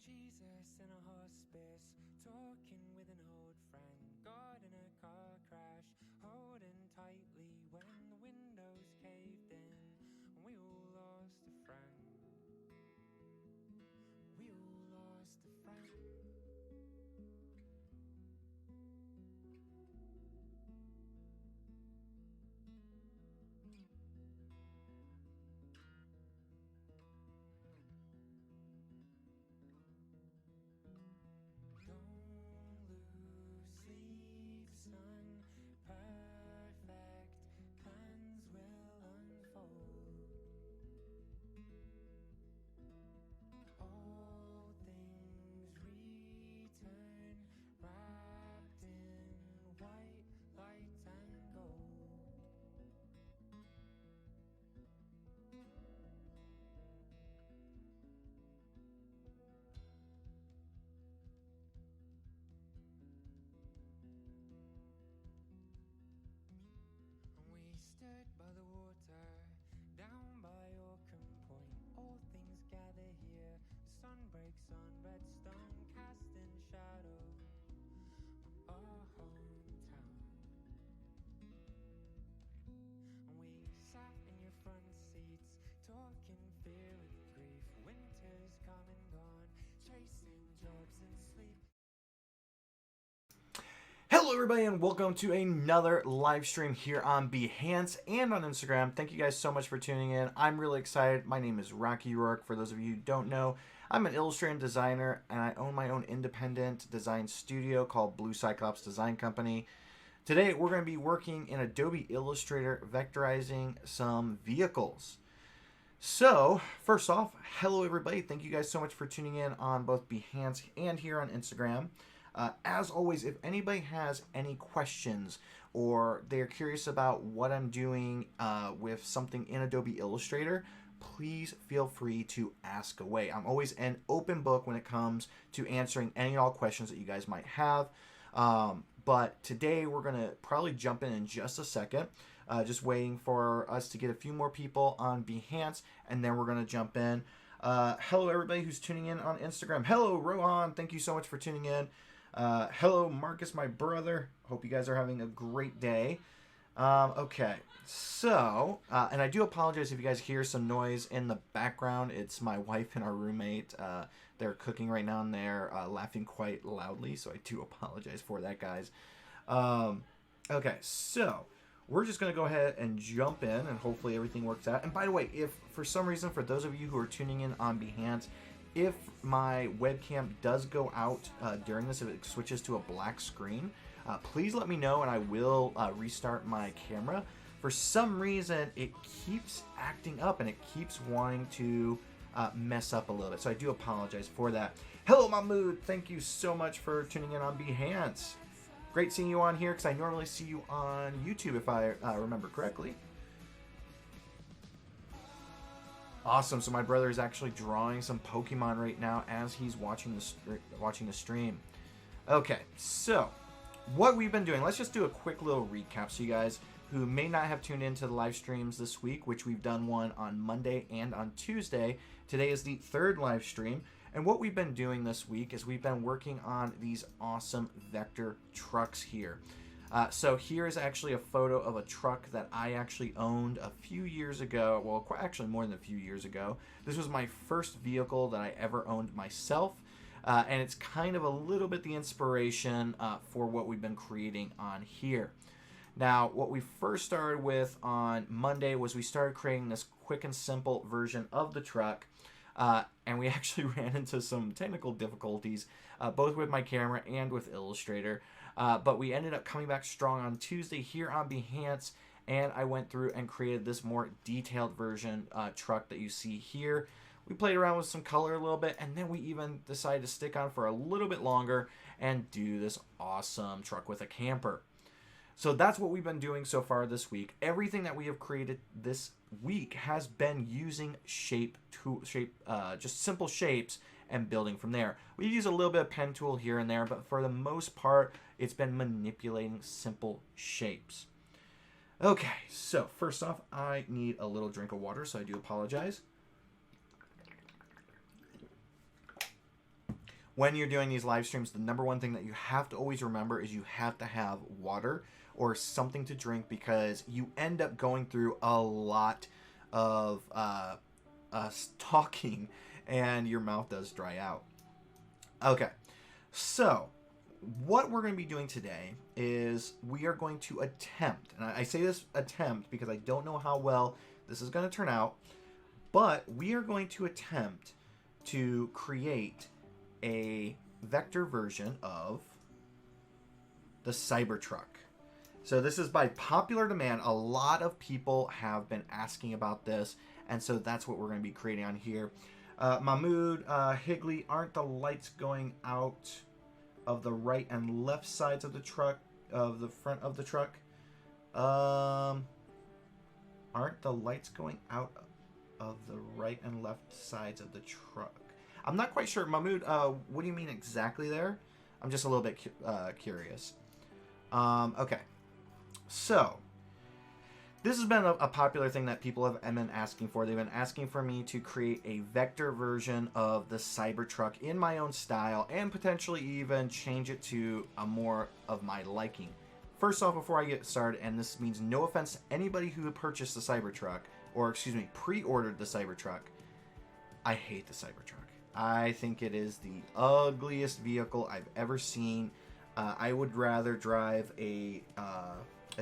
Jesus in a hospice, talking with an old friend. God in a car crash, holding tightly when the windows caved in. And we all lost a friend. We all lost a friend. Don't lose sleep, son. Perfect plans will unfold. All things return, wrapped in white light and gold. And we stood by the water, down by Orcam Point. All things gather here. The sun breaks on redstone, casting shadow on our hometown. And we sat in your front seats, talking fear with grief. Winter's come and gone, chasing jobs and sleep. Hello everybody and welcome to another live stream here on Behance and on Instagram. Thank you guys so much for tuning in. I'm really excited. My name is Rocky Rourke. For those of you who don't know, I'm an illustrator designer and I own my own independent design studio called Blue Cyclops Design Company. Today we're going to be working in Adobe Illustrator vectorizing some vehicles. So first off, hello everybody. Thank you guys so much for tuning in on both Behance and here on Instagram. As always, if anybody has any questions or they're curious about what I'm doing with something in Adobe Illustrator, please feel free to ask away. I'm always an open book when it comes to answering any and all questions that you guys might have. But today we're going to probably jump in just a second, just waiting for us to get a few more people on Behance, and then we're going to jump in. Hello, everybody who's tuning in on Instagram. Hello, Rohan. Thank you so much for tuning in. Hello, Marcus, my brother. Hope you guys are having a great day. Okay, so, and I do apologize if you guys hear some noise in the background. It's my wife and our roommate. They're cooking right now and they're laughing quite loudly, so I do apologize for that, guys. Okay, so we're just going to go ahead and jump in and hopefully everything works out. And by the way, if for some reason, for those of you who are tuning in on Behance, if my webcam does go out during this, if it switches to a black screen, please let me know and I will restart my camera. For some reason, it keeps acting up and it keeps wanting to mess up a little bit. So I do apologize for that. Hello, Mahmood. Thank you so much for tuning in on Behance. Great seeing you on here because I normally see you on YouTube if I remember correctly. Awesome. So my brother is actually drawing some Pokemon right now as he's watching the stream. Okay, so what we've been doing, let's just do a quick little recap so you guys who may not have tuned into the live streams this week, which we've done one on Monday and on Tuesday. Today is the third live stream. And what we've been doing this week is we've been working on these awesome vector trucks here. So here is actually a photo of a truck that I actually owned a few years ago. Well, actually more than a few years ago. This was my first vehicle that I ever owned myself. And it's kind of a little bit the inspiration for what we've been creating on here. Now, what we first started with on Monday was we started creating this quick and simple version of the truck. And we actually ran into some technical difficulties, both with my camera and with Illustrator. But we ended up coming back strong on Tuesday here on Behance, and I went through and created this more detailed version truck that you see here. We played around with some color a little bit, and then we even decided to stick on for a little bit longer and do this awesome truck with a camper. So that's what we've been doing so far this week. Everything that we have created this week has been using just simple shapes and building from there. We use a little bit of pen tool here and there, but for the most part, it's been manipulating simple shapes. Okay, so first off, I need a little drink of water, so I do apologize. when you're doing these live streams, the number one thing that you have to always remember is you have to have water or something to drink, because you end up going through a lot of talking and your mouth does dry out. Okay, so what we're going to be doing today is we are going to attempt, and I say this attempt because I don't know how well this is going to turn out, but we are going to attempt to create a vector version of the Cybertruck. So this is by popular demand. A lot of people have been asking about this, and so that's what we're going to be creating on here. Mahmood, Higley, aren't the lights going out of the right and left sides of the truck, of the front of the truck? Aren't the lights going out of the right and left sides of the truck? I'm not quite sure. Mahmood, what do you mean exactly there? I'm just a little bit curious. Okay. So, this has been a popular thing that people have been asking for. They've been asking for me to create a vector version of the Cybertruck in my own style, and potentially even change it to a more of my liking. First off, before I get started, and this means no offense to anybody who purchased the Cybertruck, or excuse me, pre-ordered the Cybertruck, I hate the Cybertruck. I think it is the ugliest vehicle I've ever seen. I would rather drive a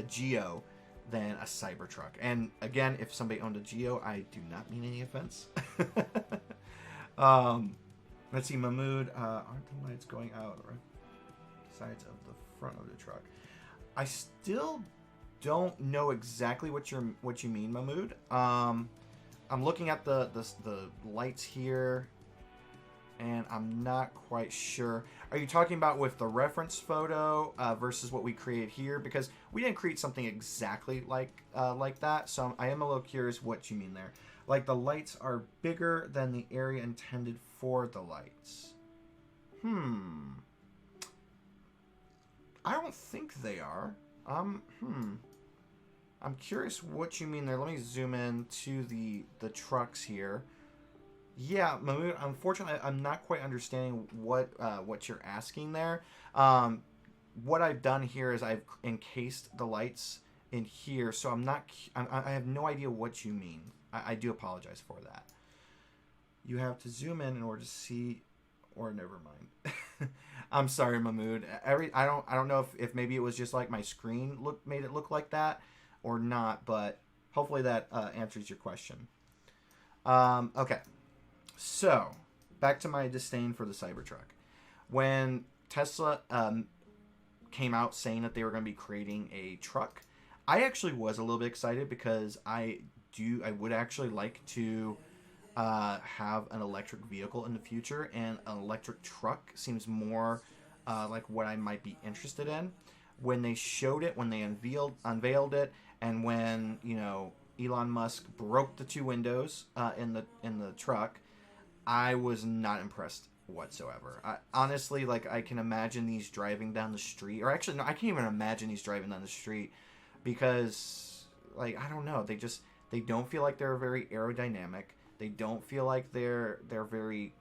Geo than a Cybertruck. And again, if somebody owned a Geo, I do not mean any offense. Let's see, Mahmood, aren't the lights going out or sides of the front of the truck? I still don't know exactly what you mean, Mahmood. I'm looking at the lights here, and I'm not quite sure. Are you talking about with the reference photo versus what we create here? Because we didn't create something exactly like that, so I am a little curious what you mean there. Like the lights are bigger than the area intended for the lights. I don't think they are. I'm curious what you mean there. Let me zoom in to the trucks here. Yeah, Mahmood, unfortunately, I'm not quite understanding what you're asking there. What I've done here is I've encased the lights in here, so I have no idea what you mean. I do apologize for that. You have to zoom in order to see, or never mind. I'm sorry, Mahmood. I don't know if maybe it was just like my screen made it look like that or not, but hopefully that answers your question. Okay. So, back to my disdain for the Cybertruck. When Tesla came out saying that they were going to be creating a truck, I actually was a little bit excited because I would actually like to have an electric vehicle in the future, and an electric truck seems more like what I might be interested in. When they showed it, when they unveiled it, and when Elon Musk broke the two windows in the truck, I was not impressed whatsoever. Honestly, I can imagine these driving down the street, or actually, no, I can't even imagine these driving down the street because, I don't know, they don't feel like they're very aerodynamic. They don't feel like they're very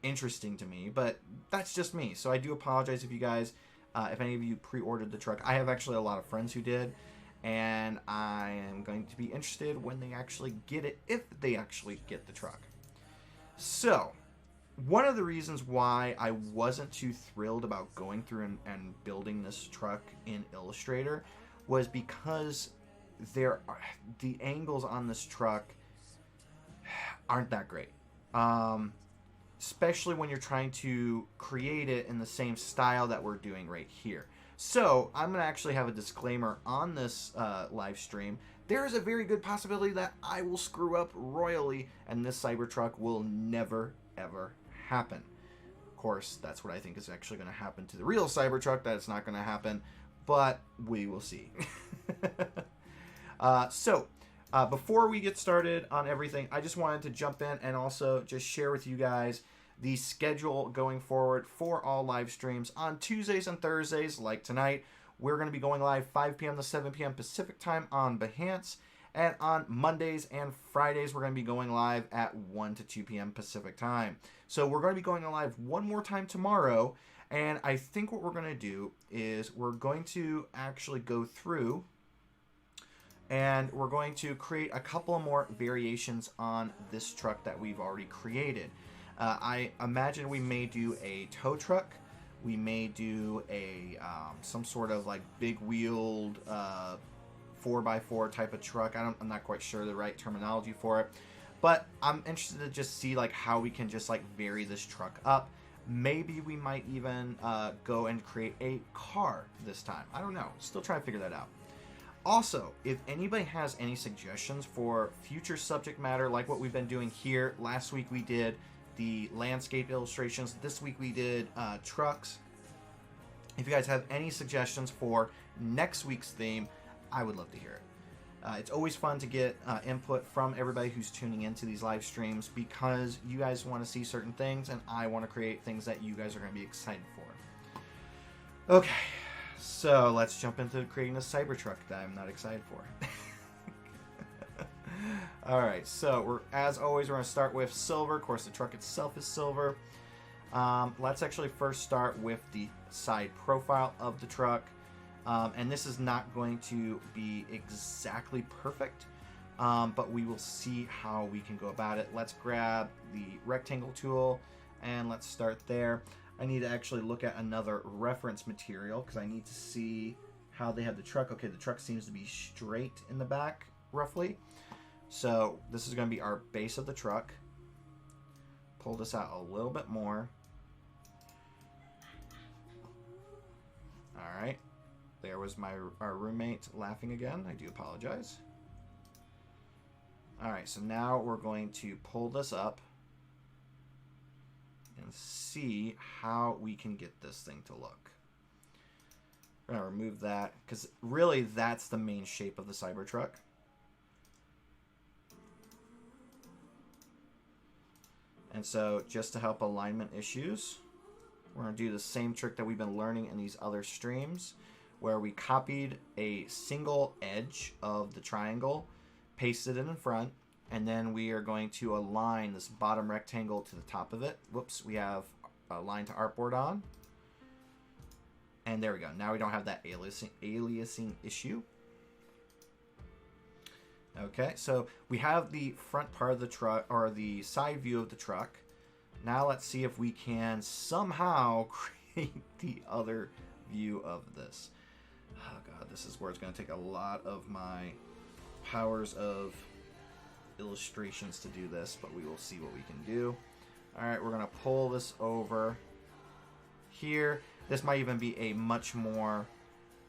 interesting to me, but that's just me. So I do apologize if you guys, if any of you pre-ordered the truck. I have actually a lot of friends who did, and I am going to be interested when they actually get it, if they actually get the truck. So, one of the reasons why I wasn't too thrilled about going through and building this truck in Illustrator was because the angles on this truck aren't that great. Especially when you're trying to create it in the same style that we're doing right here. So, I'm going to actually have a disclaimer on this live stream. There is a very good possibility that I will screw up royally, and this Cybertruck will never, ever happen. Of course, that's what I think is actually going to happen to the real Cybertruck. That's not going to happen, but we will see. Before we get started on everything, I just wanted to jump in and also just share with you guys the schedule going forward for all live streams. On Tuesdays and Thursdays, like tonight, we're going to be going live 5 p.m. to 7 p.m. Pacific time on Behance. And on Mondays and Fridays, we're going to be going live at 1 to 2 p.m. Pacific time. So we're going to be going live one more time tomorrow. And I think what we're going to do is we're going to actually go through and we're going to create a couple of more variations on this truck that we've already created. I imagine we may do a tow truck. We may do a some sort of like big wheeled 4x4 type of truck. I'm not quite sure the right terminology for it, but I'm interested to just see like how we can just like vary this truck up. Maybe we might even go and create a car this time. I don't know. Still trying to figure that out. Also, if anybody has any suggestions for future subject matter, like what we've been doing here, last week we did the landscape illustrations. This week we did trucks. If you guys have any suggestions for next week's theme, I would love to hear it. It's always fun to get input from everybody who's tuning into these live streams because you guys want to see certain things and I want to create things that you guys are going to be excited for. Okay, so let's jump into creating a Cybertruck that I'm not excited for. Alright, so as always, we're going to start with silver. Of course, the truck itself is silver. Let's actually first start with the side profile of the truck. And this is not going to be exactly perfect, but we will see how we can go about it. Let's grab the rectangle tool and let's start there. I need to actually look at another reference material because I need to see how they have the truck. Okay, the truck seems to be straight in the back, roughly. So this is going to be our base of the truck. Pull this out a little bit more. All right. There was our roommate laughing again. I do apologize. All right, so now we're going to pull this up and see how we can get this thing to look. We're going to remove that because really that's the main shape of the Cybertruck. And so just to help alignment issues, we're going to do the same trick that we've been learning in these other streams, where we copied a single edge of the triangle, pasted it in front, and then we are going to align this bottom rectangle to the top of it. Whoops, we have a line to artboard on. And there we go. Now we don't have that aliasing issue. Okay, so we have the front part of the truck, or the side view of the truck. Now let's see if we can somehow create the other view of this. Oh god, this is where it's going to take a lot of my powers of illustrations to do this, but we will see what we can do. Alright, we're going to pull this over here. This might even be a much more...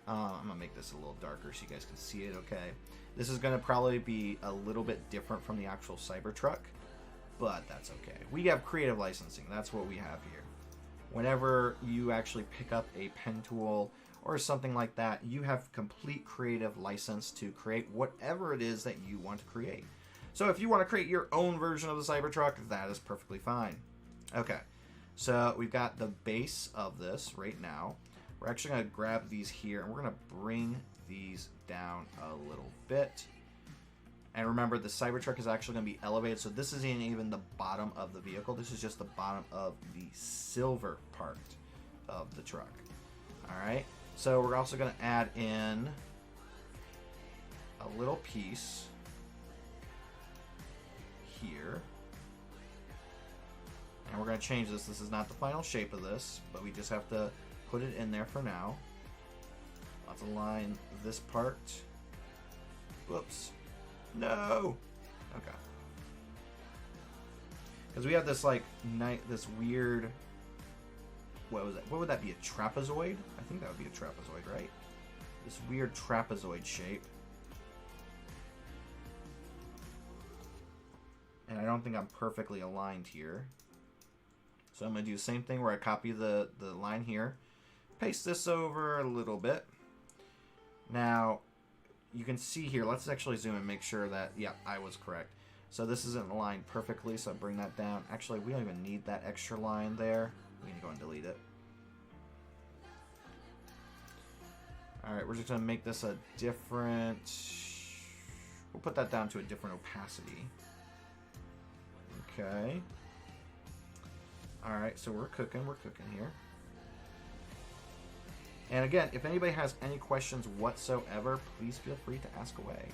I'm going to make this a little darker so you guys can see it okay. This is going to probably be a little bit different from the actual Cybertruck, but that's okay. We have creative licensing. That's what we have here. Whenever you actually pick up a pen tool or something like that, you have complete creative license to create whatever it is that you want to create. So if you want to create your own version of the Cybertruck, that is perfectly fine. Okay, so we've got the base of this right now. We're actually going to grab these here and we're going to bring these down a little bit. And remember, the Cybertruck is actually going to be elevated, so this isn't even the bottom of the vehicle. This is just the bottom of the silver part of the truck. Alright, so we're also going to add in a little piece here. And we're going to change this. This is not the final shape of this, but we just have to put it in there for now. Let's align this part. Whoops. No! Okay. Because we have this, like, this weird... What was that? What would that be? A trapezoid? I think that would be a trapezoid, right? This weird trapezoid shape. And I don't think I'm perfectly aligned here. So I'm going to do the same thing where I copy the line here. Paste this over a little bit. Now, you can see here, let's actually zoom and make sure that, yeah, I was correct. So this isn't aligned perfectly, so I bring that down. Actually, we don't even need that extra line there. We can go and delete it. Alright, we're just going to make this a different We'll put that down to a different opacity. Okay. Alright, so we're cooking here. And again, if anybody has any questions whatsoever, please feel free to ask away.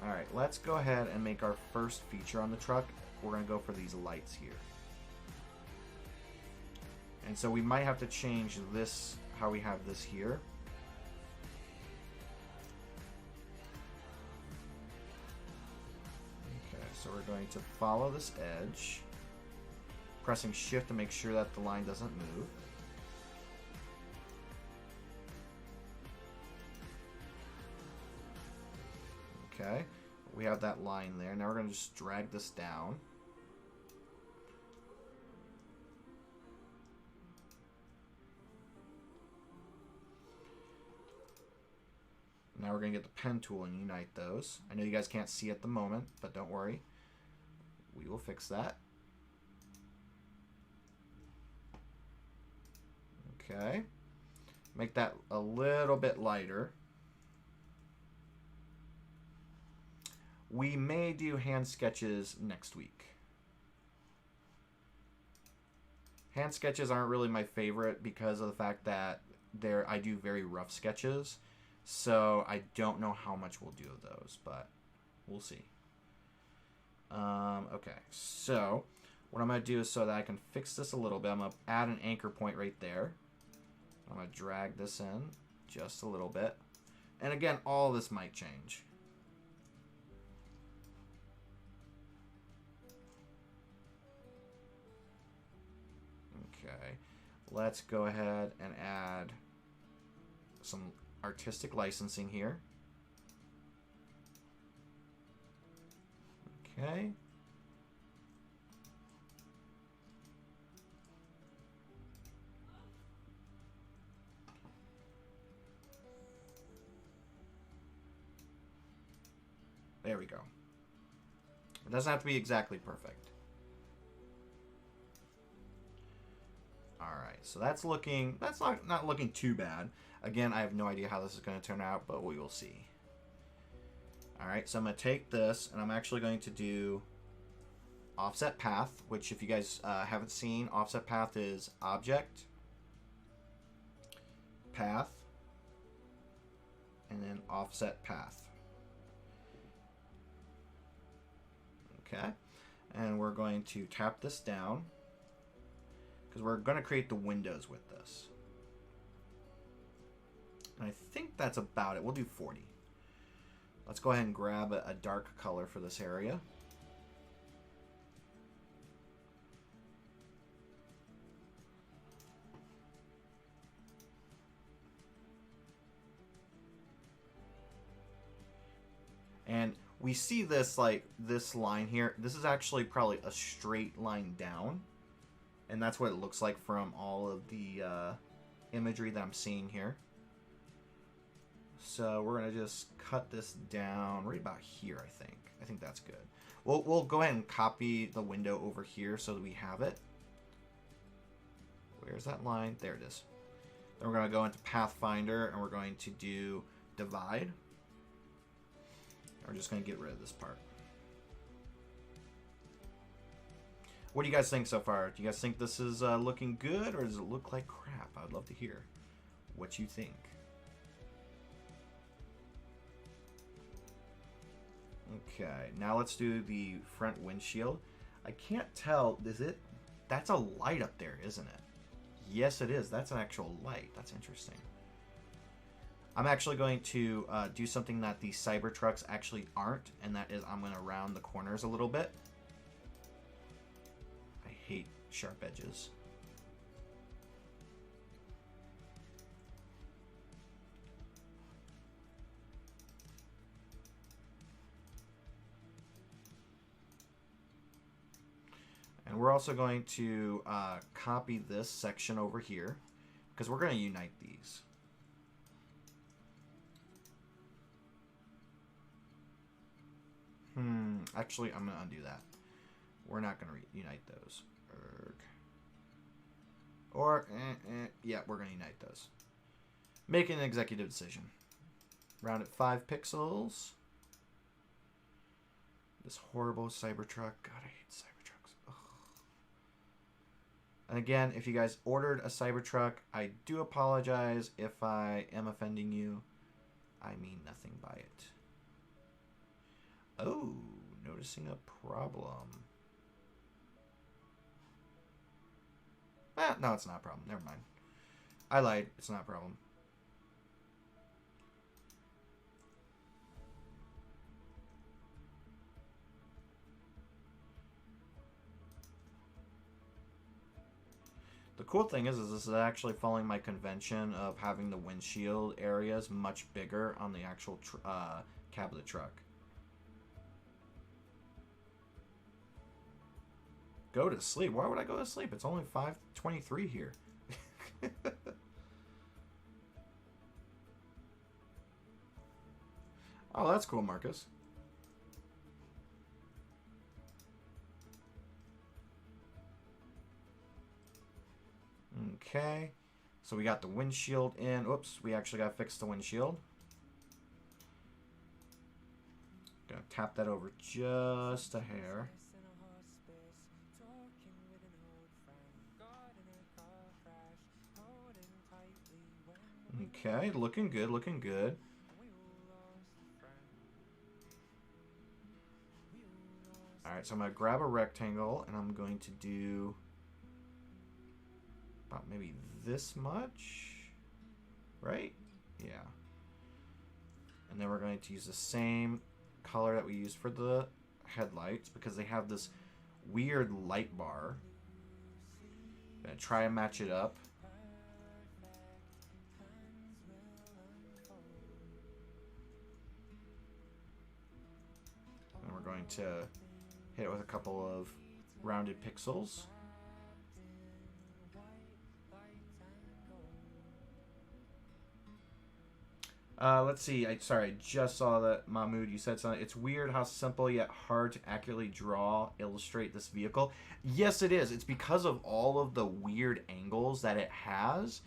Alright, let's go ahead and make our first feature on the truck. We're going to go for these lights here. And so we might have to change this, how we have this here. Okay, so we're going to follow this edge, pressing shift to make sure that the line doesn't move. Okay, we have that line there. Now we're going to just drag this down. Now we're going to get the pen tool and unite those. I know you guys can't see at the moment, but don't worry. We will fix that. Okay. Make that a little bit lighter. We may do hand sketches next week. Hand sketches aren't really my favorite because of the fact that I do very rough sketches. So I don't know how much we'll do of those, but we'll see. Okay, so what I'm going to do is so that I can fix this a little bit, I'm going to add an anchor point right there. I'm going to drag this in just a little bit. And again, all this might change. Okay, let's go ahead and add some artistic licensing here. Okay. There we go. It doesn't have to be exactly perfect. Alright, so that's not looking too bad. Again, I have no idea how this is going to turn out, but we will see. Alright, so I'm going to take this, and I'm actually going to do offset path, which if you guys haven't seen, offset path is object, path, and then offset path. Okay, and we're going to tap this down, because we're going to create the windows with this. And I think that's about it. We'll do 40. Let's go ahead and grab a dark color for this area. And we see this, like, this line here. This is actually probably a straight line down. And that's what it looks like from all of the imagery that I'm seeing here. So we're going to just cut this down right about here, I think. I think that's good. We'll go ahead and copy the window over here so that we have it. Where's that line? There it is. Then we're going to go into Pathfinder, and we're going to do Divide. We're just going to get rid of this part. What do you guys think so far? Do you guys think this is looking good, or does it look like crap? I would love to hear what you think. Okay, now let's do the front windshield. I can't tell, is it? That's a light up there, isn't it? Yes, it is. That's an actual light. That's interesting. I'm actually going to do something that the Cybertrucks actually aren't, and that is I'm going to round the corners a little bit. I hate sharp edges. And we're also going to copy this section over here, because we're going to unite these. Actually, I'm going to undo that. We're not going to unite those. Yeah, we're going to unite those. Make an executive decision. Round it 5 pixels. This horrible Cybertruck. God, I hate Cybertrucks. Ugh. And again, if you guys ordered a Cybertruck, I do apologize if I am offending you. I mean nothing by it. Oh, noticing a problem. No, it's not a problem. Never mind. I lied. It's not a problem. The cool thing is this is actually following my convention of having the windshield areas much bigger on the actual cab of the truck. Go to sleep? Why would I go to sleep? It's only 5:23 here. Oh, that's cool, Marcus. Okay, so we got the windshield in. Oops, we actually got to fix the windshield. Gonna tap that over just a hair. Okay, looking good, looking good. Alright, so I'm going to grab a rectangle and I'm going to do about maybe this much, right? Yeah. And then we're going to use the same color that we used for the headlights because they have this weird light bar. I'm going to try and match it up. And we're going to hit it with a couple of rounded pixels. Let's see. Sorry, I just saw that, Mahmoud. You said something. It's weird how simple yet hard to accurately illustrate this vehicle. Yes, it is. It's because of all of the weird angles that it has.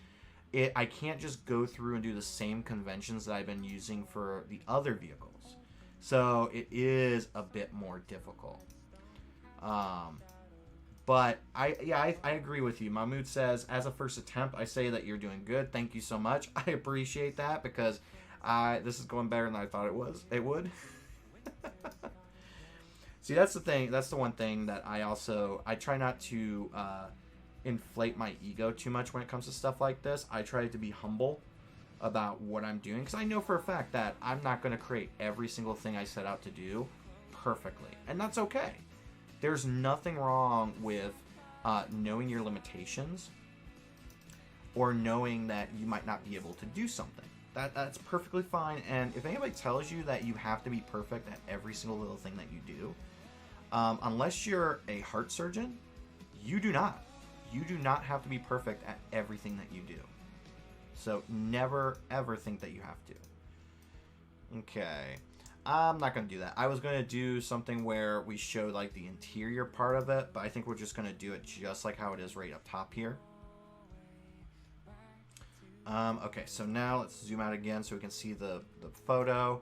I can't just go through and do the same conventions that I've been using for the other vehicles. So it is a bit more difficult. But I agree with you. Mahmoud says, as a first attempt, I say that you're doing good. Thank you so much. I appreciate that because this is going better than I thought it would. See, that's the thing. That's the one thing that I try not to inflate my ego too much when it comes to stuff like this. I try to be humble about what I'm doing because I know for a fact that I'm not going to create every single thing I set out to do perfectly, and that's okay. There's nothing wrong with knowing your limitations or knowing that you might not be able to do something. That's perfectly fine. And if anybody tells you that you have to be perfect at every single little thing that you do, unless you're a heart surgeon, you do not. You do not have to be perfect at everything that you do. So never, ever think that you have to. Okay. I'm not going to do that. I was going to do something where we showed like the interior part of it, but I think we're just going to do it just like how it is right up top here. Okay, so now let's zoom out again so we can see the photo.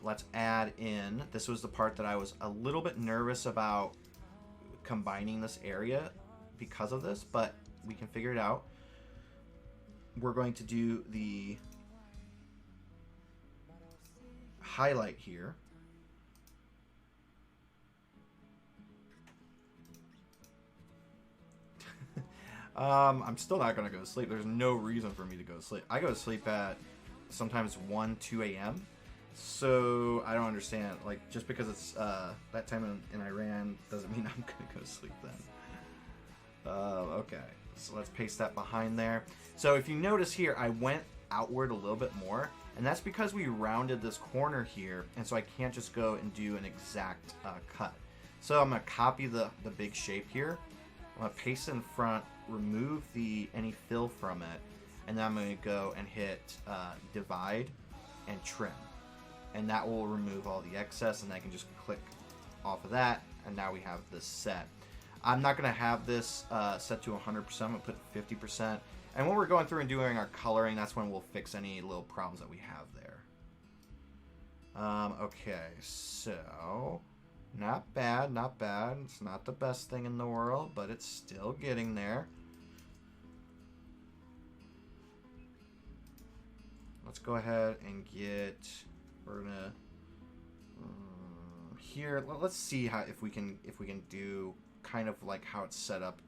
Let's add in, this was the part that I was a little bit nervous about combining this area because of this, but we can figure it out. We're going to do the highlight here. I'm still not going to go to sleep. There's no reason for me to go to sleep. I go to sleep at sometimes 1, 2 a.m. So I don't understand. Like, just because it's that time in Iran doesn't mean I'm going to go to sleep then. Okay, so let's paste that behind there. So if you notice here, I went outward a little bit more. And that's because we rounded this corner here. And so I can't just go and do an exact cut. So I'm going to copy the big shape here. I'm going to paste it in front, remove any fill from it, and then I'm going to go and hit divide and trim. And that will remove all the excess, and I can just click off of that, and now we have this set. I'm not going to have this set to 100%. I'm going to put 50%. And when we're going through and doing our coloring, that's when we'll fix any little problems that we have there. Okay, so not bad, not bad. It's not the best thing in the world, but it's still getting there. Let's go ahead and get. We're gonna here. Let's see how if we can do kind of like how it's set up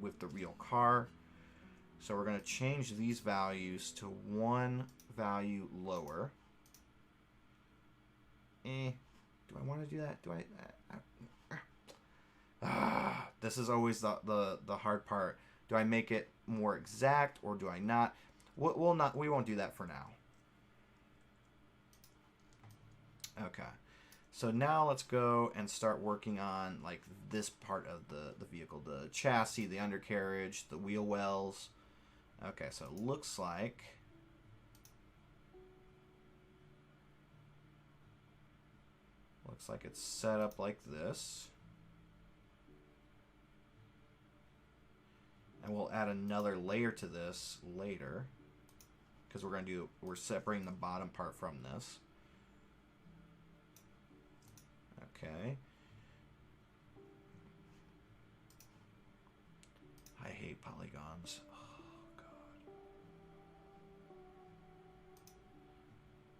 with the real car. So we're gonna change these values to one value lower. Do I want to do that? Do I? This is always the hard part. Do I make it more exact or do I not? We'll not. We won't do that for now. Okay. So now let's go and start working on like this part of the vehicle, the chassis, the undercarriage, the wheel wells. Okay, so it looks like it's set up like this. And we'll add another layer to this later because we're separating the bottom part from this. Okay. I hate polygons. Oh, God.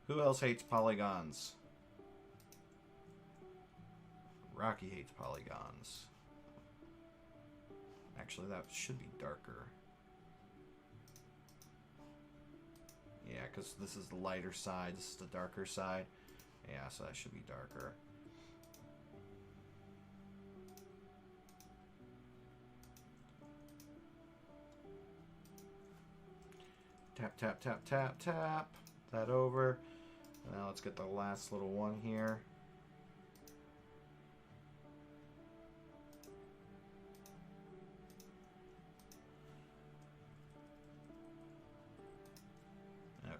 Who else hates polygons? Rocky hates polygons. Actually, that should be darker. Yeah, because this is the lighter side. This is the darker side. Yeah, so that should be darker. Tap, tap, tap, tap, tap. That over. Now let's get the last little one here.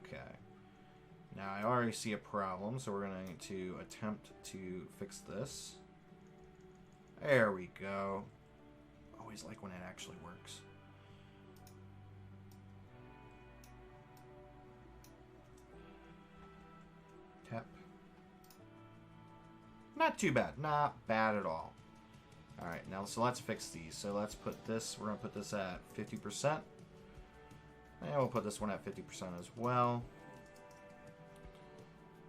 Okay. Now I already see a problem, so we're going to attempt to fix this. There we go. Always like when it actually works. Tap. Not too bad. Not bad at all. Alright, now so let's fix these. So let's put this, we're going to put this at 50%. And we'll put this one at 50% as well.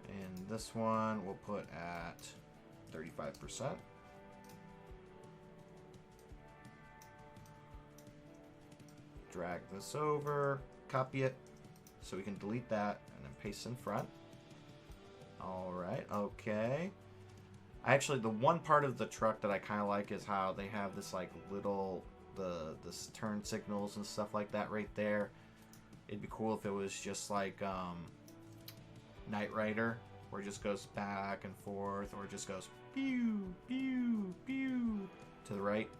And this one we'll put at 35%. Drag this over, copy it, so we can delete that and then paste in front. Alright, okay. Actually, the one part of the truck that I kind of like is how they have this like little, this turn signals and stuff like that right there. It'd be cool if it was just like Knight Rider, where it just goes back and forth, or it just goes pew, pew, pew to the right.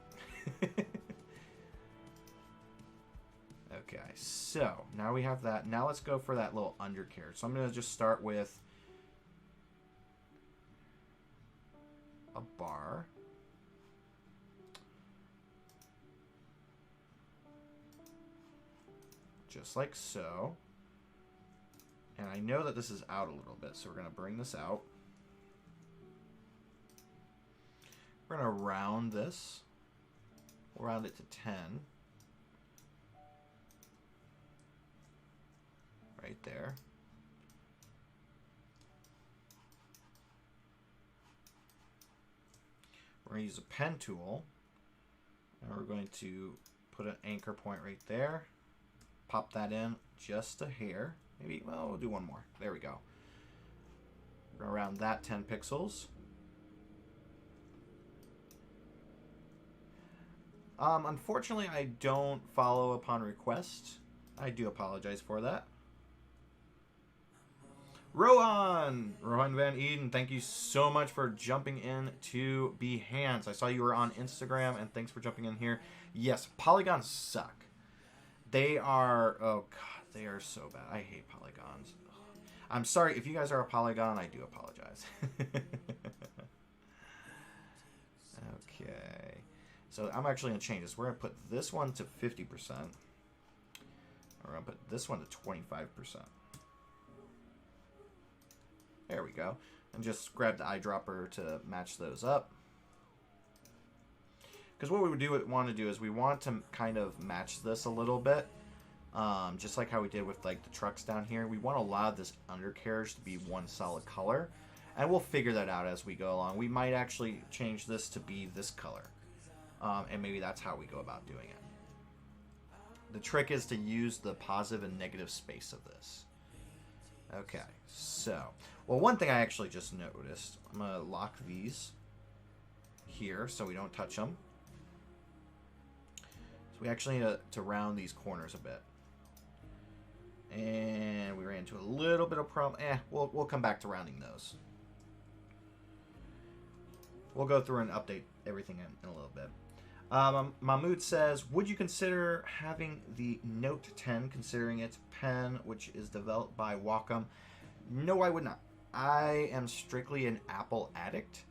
Okay, so now we have that. Now let's go for that little undercarriage. So I'm going to just start with a bar. Just like so. And I know that this is out a little bit, so we're going to bring this out. We're going to round this. We'll round it to 10. Right there. We're going to use a pen tool. And we're going to put an anchor point right there. Pop that in just a hair. Maybe, well, we'll do one more. There we go. We're going to round that 10 pixels. Unfortunately, I don't follow upon request. I do apologize for that. Rohan Van Eden, thank you so much for jumping in to Behance. I saw you were on Instagram, and thanks for jumping in here. Yes, polygons suck. They are, oh god, they are so bad. I hate polygons. I'm sorry, if you guys are a polygon, I do apologize. Okay, so I'm actually going to change this. We're going to put this one to 50%. We're going to put this one to 25%. There we go. And just grab the eyedropper to match those up. Because what we would want to do is we want to kind of match this a little bit. Just like how we did with like the trucks down here. We want a lot of this undercarriage to be one solid color. And we'll figure that out as we go along. We might actually change this to be this color. And maybe that's how we go about doing it. The trick is to use the positive and negative space of this. Okay, so, well, one thing I actually just noticed, I'm going to lock these here so we don't touch them. So we actually need to round these corners a bit. And we ran into a little bit of problem. We'll come back to rounding those. We'll go through and update everything in a little bit. Mahmoud says, would you consider having the Note 10 considering its pen, which is developed by Wacom? No, I would not. I am strictly an Apple addict.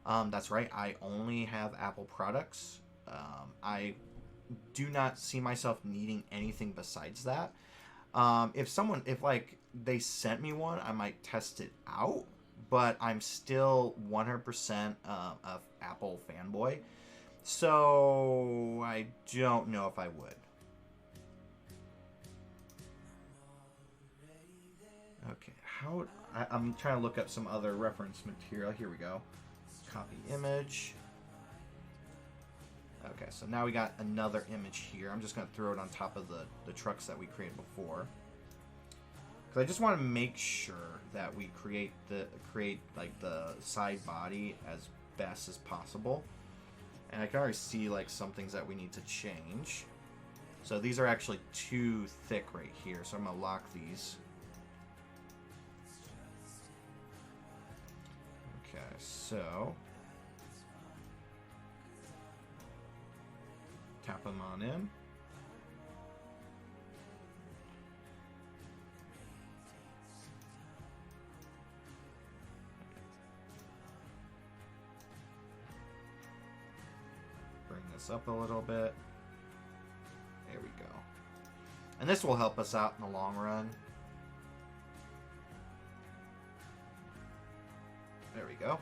That's right. I only have Apple products. I do not see myself needing anything besides that. If like they sent me one, I might test it out, but I'm still 100% of Apple fanboy. So I don't know if I would. Okay, I'm trying to look up some other reference material. Here we go. Copy image. Okay, so now we got another image here. I'm just going to throw it on top of the trucks that we created before. Because I just want to make sure that we create like the side body as best as possible. And I can already see like some things that we need to change. So these are actually too thick right here. So I'm going to lock these. Okay, so tap them on in. Bring this up a little bit. There we go. And this will help us out in the long run. There we go.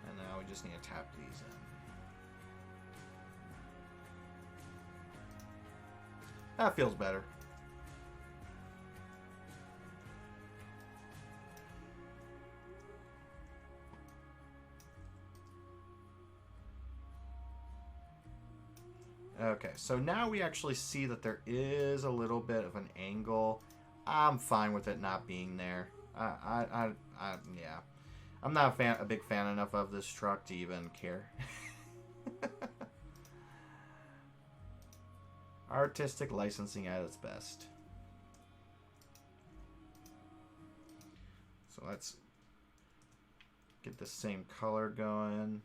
And now we just need to tap these in. That feels better. Okay, so now we actually see that there is a little bit of an angle. I'm fine with it not being there. Yeah. I'm not a big fan enough of this truck to even care. Artistic licensing at its best. So let's get the same color going.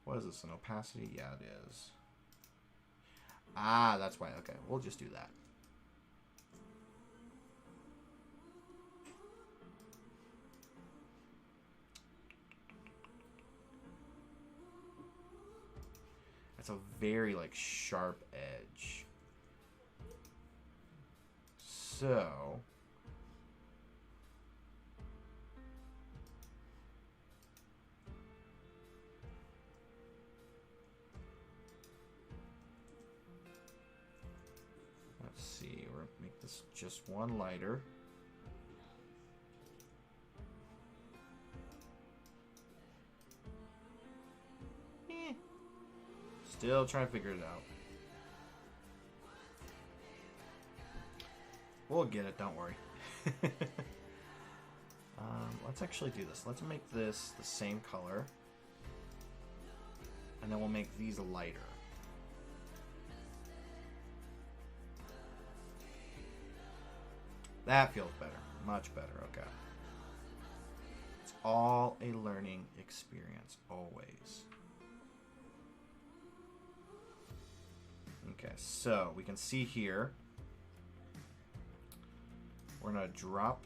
What is this, an opacity? Yeah, it is. Ah, that's why. Okay, we'll just do that. That's a very, like, sharp edge. So let's see, we're gonna make this just one lighter. Still trying to figure it out. We'll get it, don't worry. Let's actually do this. Let's make this the same color. And then we'll make these lighter. That feels better. Much better. Okay. It's all a learning experience, always. Okay, so we can see here, we're going to drop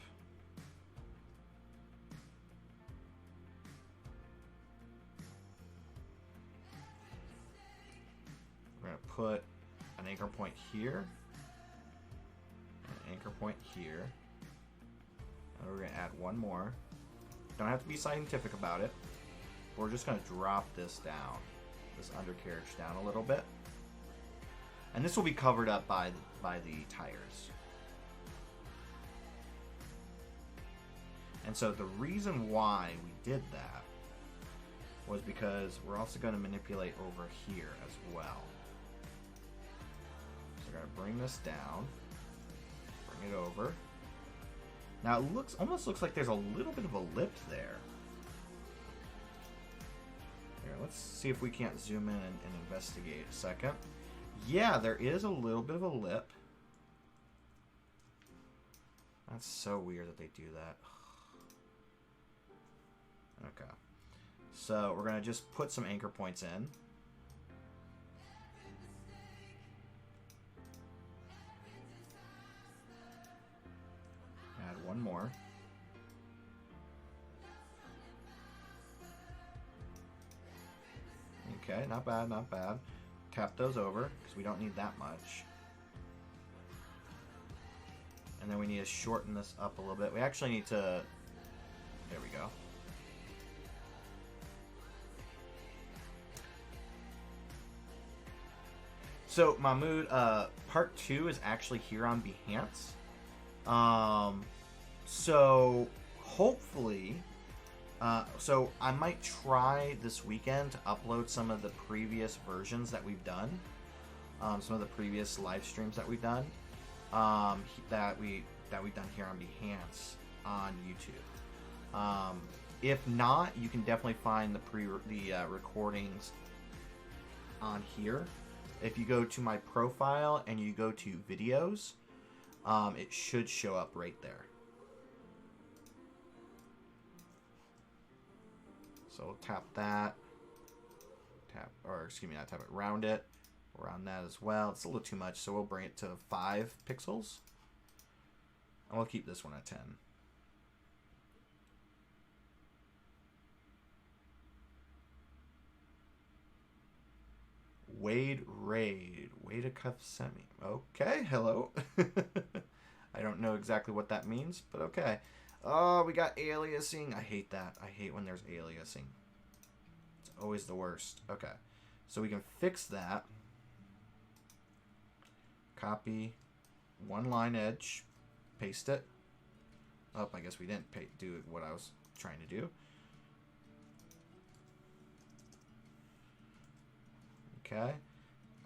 we're going to put an anchor point here, anchor point here. And we're going to add one more. Don't have to be scientific about it. We're just going to drop this down, this undercarriage down a little bit. And this will be covered up by the tires. And so the reason why we did that was because we're also going to manipulate over here as well. So we're going to bring this down, bring it over. Now it almost looks like there's a little bit of a lip there. Here, let's see if we can't zoom in and investigate a second. Yeah, there is a little bit of a lip. That's so weird that they do that. Okay. So we're going to just put some anchor points in. Add one more. Okay, not bad, not bad. Tap those over, because we don't need that much. And then we need to shorten this up a little bit. We actually need to... There we go. So, Mahmoud, part 2 is actually here on Behance. So, hopefully... so I might try this weekend to upload some of the previous versions that we've done, some of the previous live streams that we've done, that we've done here on Behance on YouTube. If not, you can definitely find the recordings on here. If you go to my profile and you go to videos, it should show up right there. So we'll tap that, not tap it, round it, round that as well. It's a little too much, so we'll bring it to 5 pixels. And we'll keep this one at 10. Wade Raid, Wade Cuff Semi. Okay, hello. I don't know exactly what that means, but okay. Oh, we got aliasing. I hate that. I hate when there's aliasing. It's always the worst. Okay. So we can fix that. Copy. One line edge. Paste it. Oh, I guess we didn't do what I was trying to do. Okay.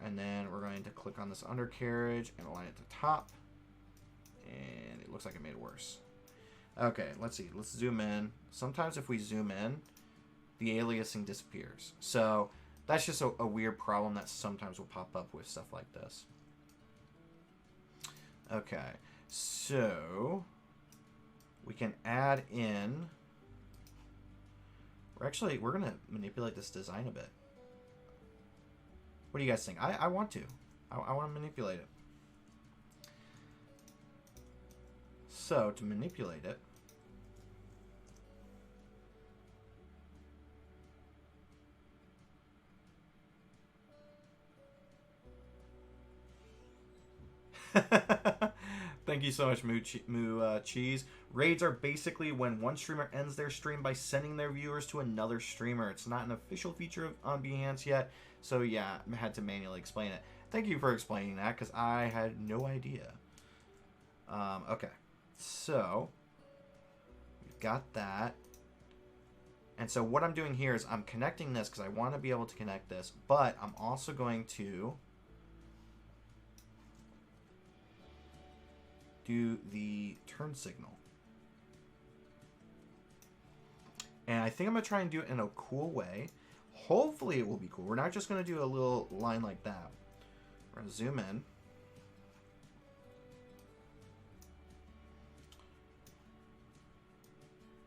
And then we're going to click on this undercarriage and align it to top. And it looks like it made it worse. Okay, let's see. Let's zoom in. Sometimes if we zoom in, the aliasing disappears. So that's just a weird problem that sometimes will pop up with stuff like this. Okay, so we can add in... We're going to manipulate this design a bit. What do you guys think? I want to. I want to manipulate it. So, to manipulate it, thank you so much, Cheese. Raids are basically when one streamer ends their stream by sending their viewers to another streamer. It's not an official feature on Behance yet, so yeah, I had to manually explain it. Thank you for explaining that, because I had no idea. Okay, so we've got that. And so what I'm doing here is I'm connecting this because I want to be able to connect this, but I'm also going to do the turn signal. And I think I'm going to try and do it in a cool way. Hopefully it will be cool. We're not just going to do a little line like that. We're going to zoom in.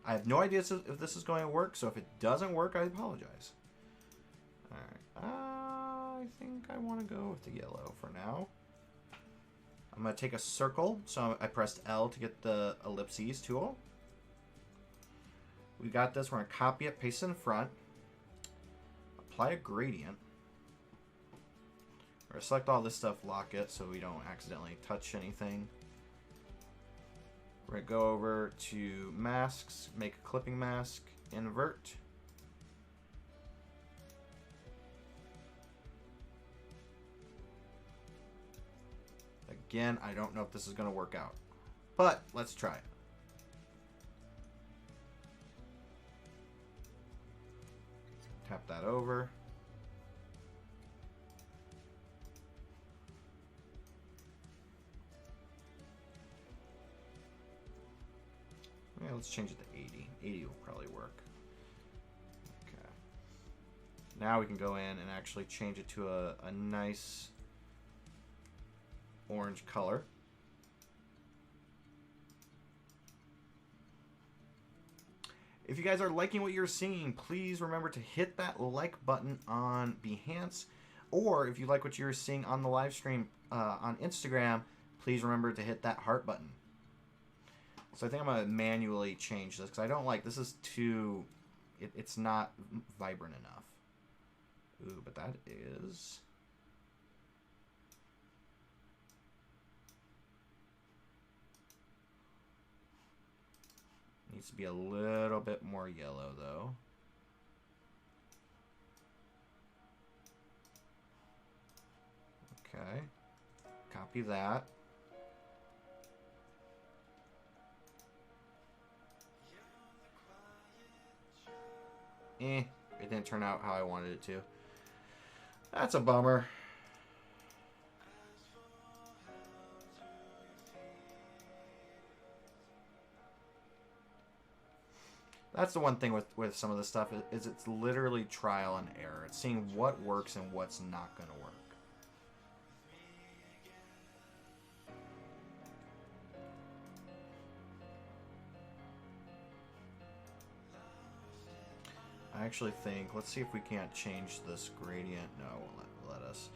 I have no idea if this is going to work, so if it doesn't work, I apologize. Alright, I think I want to go with the yellow for now. I'm going to take a circle, so I pressed L to get the Ellipses tool. We got this, we're going to copy it, paste it in front. Apply a gradient. We're going to select all this stuff, lock it, so we don't accidentally touch anything. We're going to go over to masks, make a clipping mask, invert. Again, I don't know if this is going to work out, but let's try it. Tap that over. Yeah, let's change it to 80. 80 will probably work. Okay. Now we can go in and actually change it to a nice orange color. If you guys are liking what you're seeing, please remember to hit that like button on Behance. Or if you like what you're seeing on the live stream on Instagram, please remember to hit that heart button. So I think I'm going to manually change this because I don't like, this is too, it's not vibrant enough. Ooh, but that is... Needs to be a little bit more yellow, though. Okay. Copy that. It didn't turn out how I wanted it to. That's a bummer. That's the one thing with some of this stuff is it's literally trial and error. It's seeing what works and what's not going to work. I actually think, let's see if we can't change this gradient. No, it won't let us.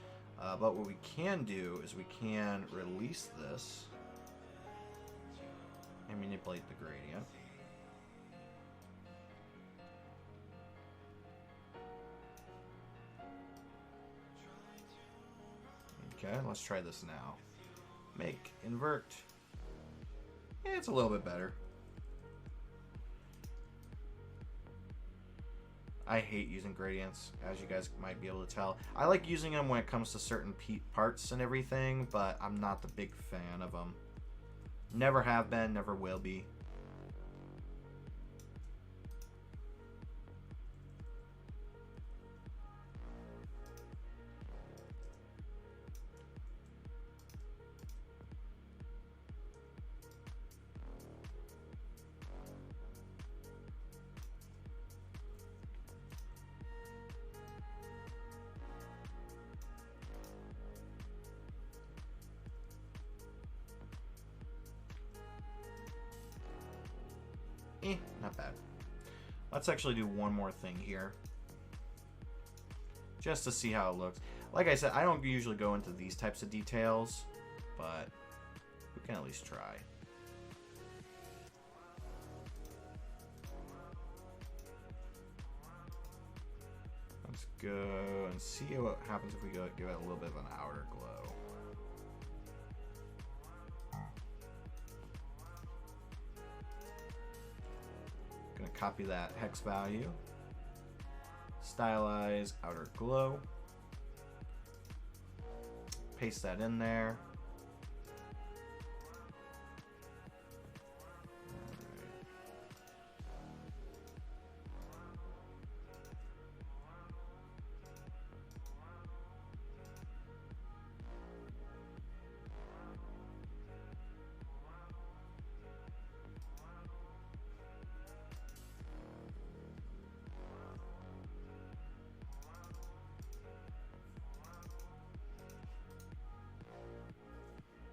But what we can do is we can release this and manipulate the gradient. Okay, let's try this now. Make, invert. Yeah, it's a little bit better. I hate using gradients, as you guys might be able to tell. I like using them when it comes to certain parts and everything, but I'm not the big fan of them. Never have been, never will be. Not bad. Let's actually do one more thing here. Just to see how it looks. Like I said, I don't usually go into these types of details, but we can at least try. Let's go and see what happens if we go give it a little bit of an outer glow. Gonna copy that hex value, stylize outer glow, paste that in there.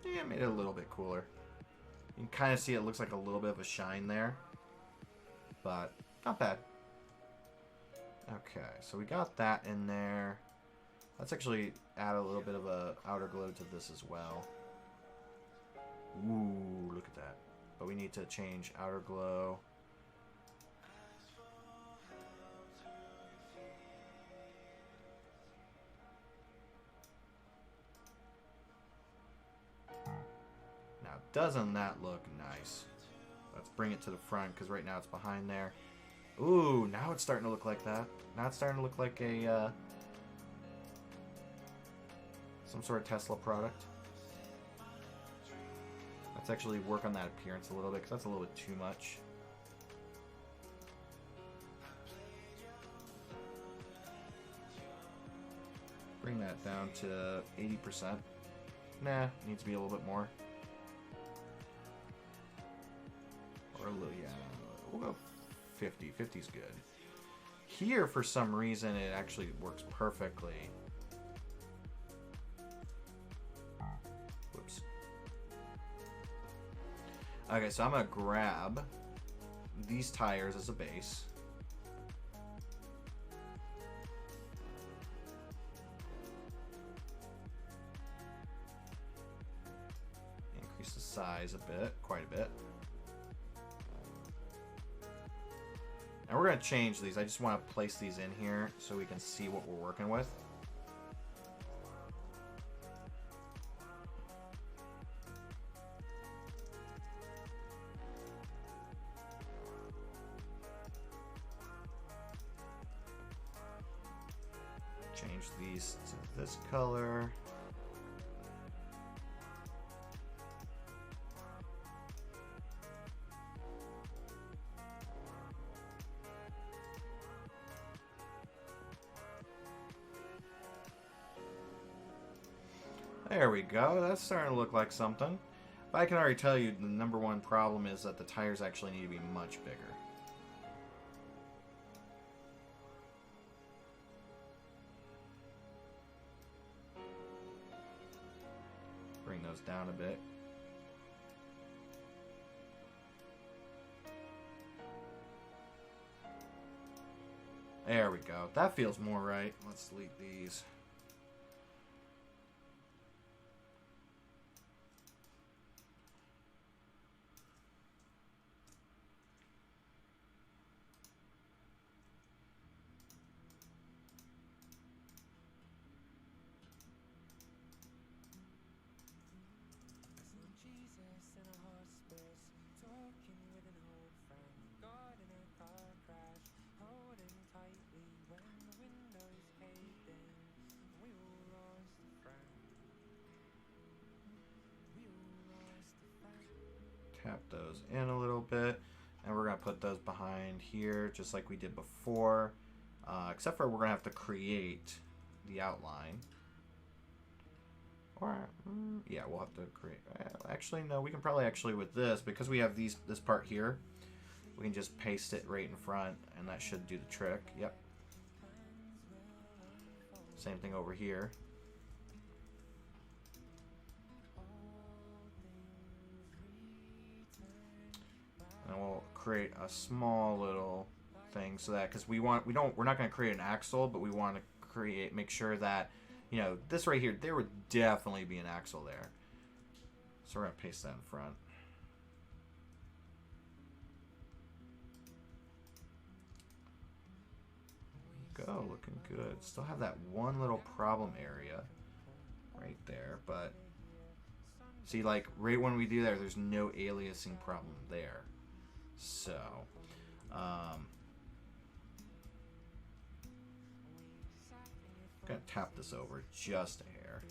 Yeah, made it a little bit cooler. You can kind of see it looks like a little bit of a shine there, but not bad. Okay, so we got that in there. Let's actually add a little bit of a outer glow to this as well. Ooh, look at that. But we need to change outer glow. Now, doesn't that look nice? bring it to the front because right now it's behind there. Ooh, now it's starting to look like that. Now it's starting to look like a some sort of Tesla product. Let's actually work on that appearance a little bit because that's a little bit too much. Bring that down to 80%. Nah, needs to be a little bit more. Or a little, yeah. We'll go 50. 50's good. Here, for some reason, it actually works perfectly. Whoops. Okay, so I'm going to grab these tires as a base. Increase the size a bit, quite a bit. And we're going to change these. I just want to place these in here so we can see what we're working with. Change these to this color. There we go. That's starting to look like something. But I can already tell you the number one problem is that the tires actually need to be much bigger. Bring those down a bit. There we go. That feels more right. Let's delete these. Tap those in a little bit, and we're going to put those behind here just like we did before, except for we're going to have to create the outline. Or yeah, we'll have to create, actually no, we can probably actually with this, because we have this part here, we can just paste it right in front and that should do the trick. Yep. Same thing over here. And we'll create a small little thing so that, because we're not going to create an axle, but we want to make sure that, you know, this right here, there would definitely be an axle there. So we're going to paste that in front. Go, looking good. Still have that one little problem area right there, but see, like right when we do that, there's no aliasing problem there. So, gonna tap this over just a hair.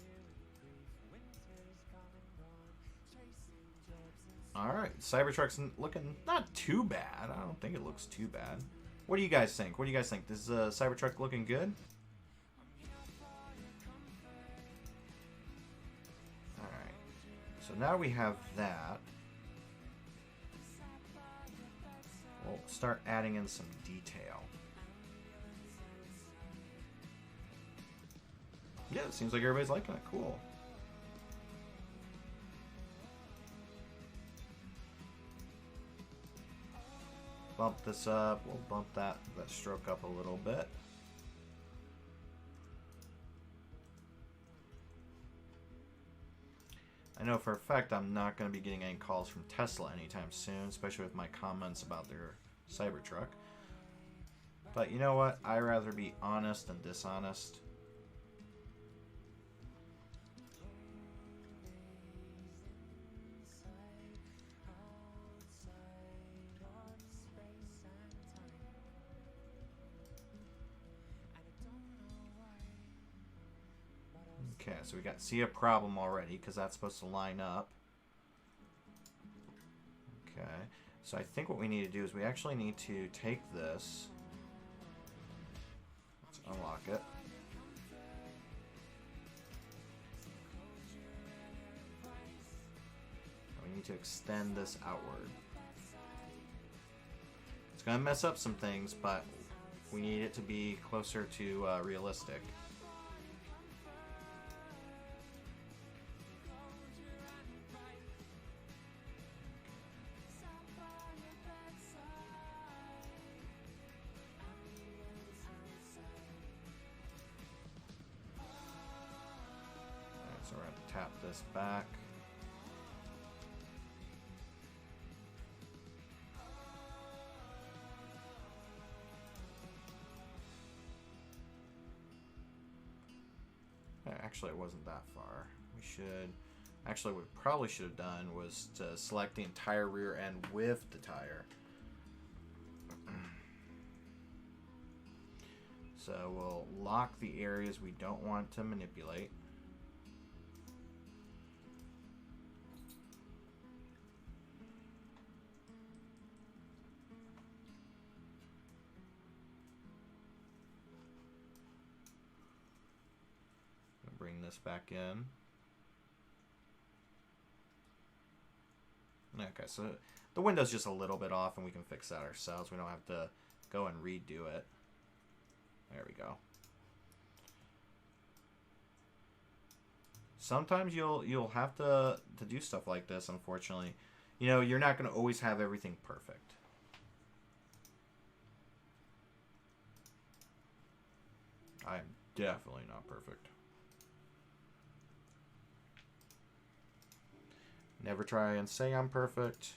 Alright, Cybertruck's looking not too bad. I don't think it looks too bad. What do you guys think? What do you guys think? Is Cybertruck looking good? Alright, so now we have that. We'll start adding in some detail. Yeah, it seems like everybody's liking it. Cool. Bump this up. We'll bump that stroke up a little bit. I know for a fact I'm not going to be getting any calls from Tesla anytime soon, especially with my comments about their Cybertruck. But you know what? I'd rather be honest than dishonest. Okay, so we see a problem already because that's supposed to line up. Okay, so I think what we need to do is we actually need to take this. Let's unlock it. We need to extend this outward. It's going to mess up some things, but we need it to be closer to realistic. Alright, so we're going to tap this back. Actually, it wasn't that far. Actually, what we probably should have done was to select the entire rear end with the tire. So we'll lock the areas we don't want to manipulate. Bring this back in. Okay, so the window's just a little bit off and we can fix that ourselves. We don't have to go and redo it. There we go. Sometimes you'll have to do stuff like this, unfortunately. You know, you're not going to always have everything perfect. I'm definitely not perfect. Never try and say I'm perfect.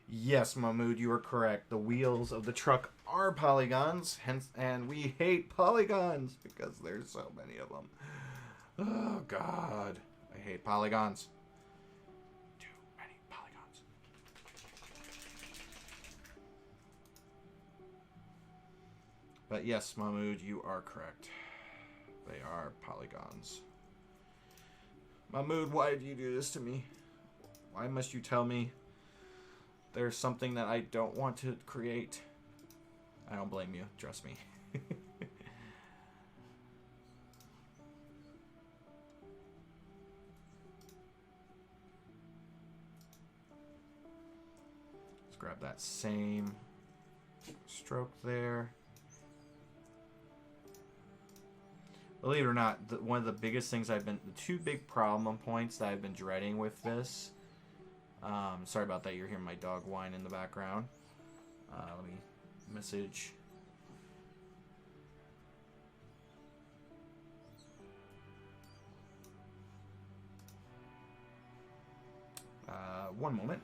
Yes, Mahmood, you are correct. The wheels of the truck are polygons, hence, and we hate polygons because there's so many of them. Oh, God. I hate polygons. Too many polygons. But yes, Mahmood, you are correct. They are polygons. Mahmood, why did you do this to me? Why must you tell me there's something that I don't want to create? I don't blame you, trust me. Let's grab that same stroke there. Believe it or not, one of the biggest things the two big problem points that I've been dreading with this. Sorry about that, you're hearing my dog whine in the background. Let me message. One moment.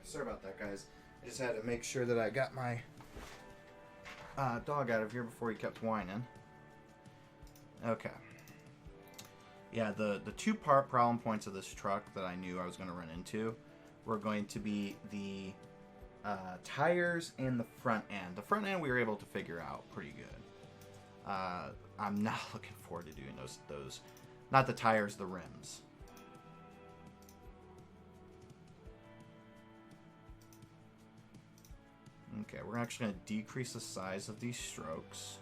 Sorry about that, guys. I just had to make sure that I got my dog out of here before he kept whining. Okay. Yeah, the two problem points of this truck that I knew I was going to run into were going to be the tires and the front end. The front end we were able to figure out pretty good. I'm not looking forward to doing those. Not the tires, the rims. Okay, we're actually going to decrease the size of these strokes.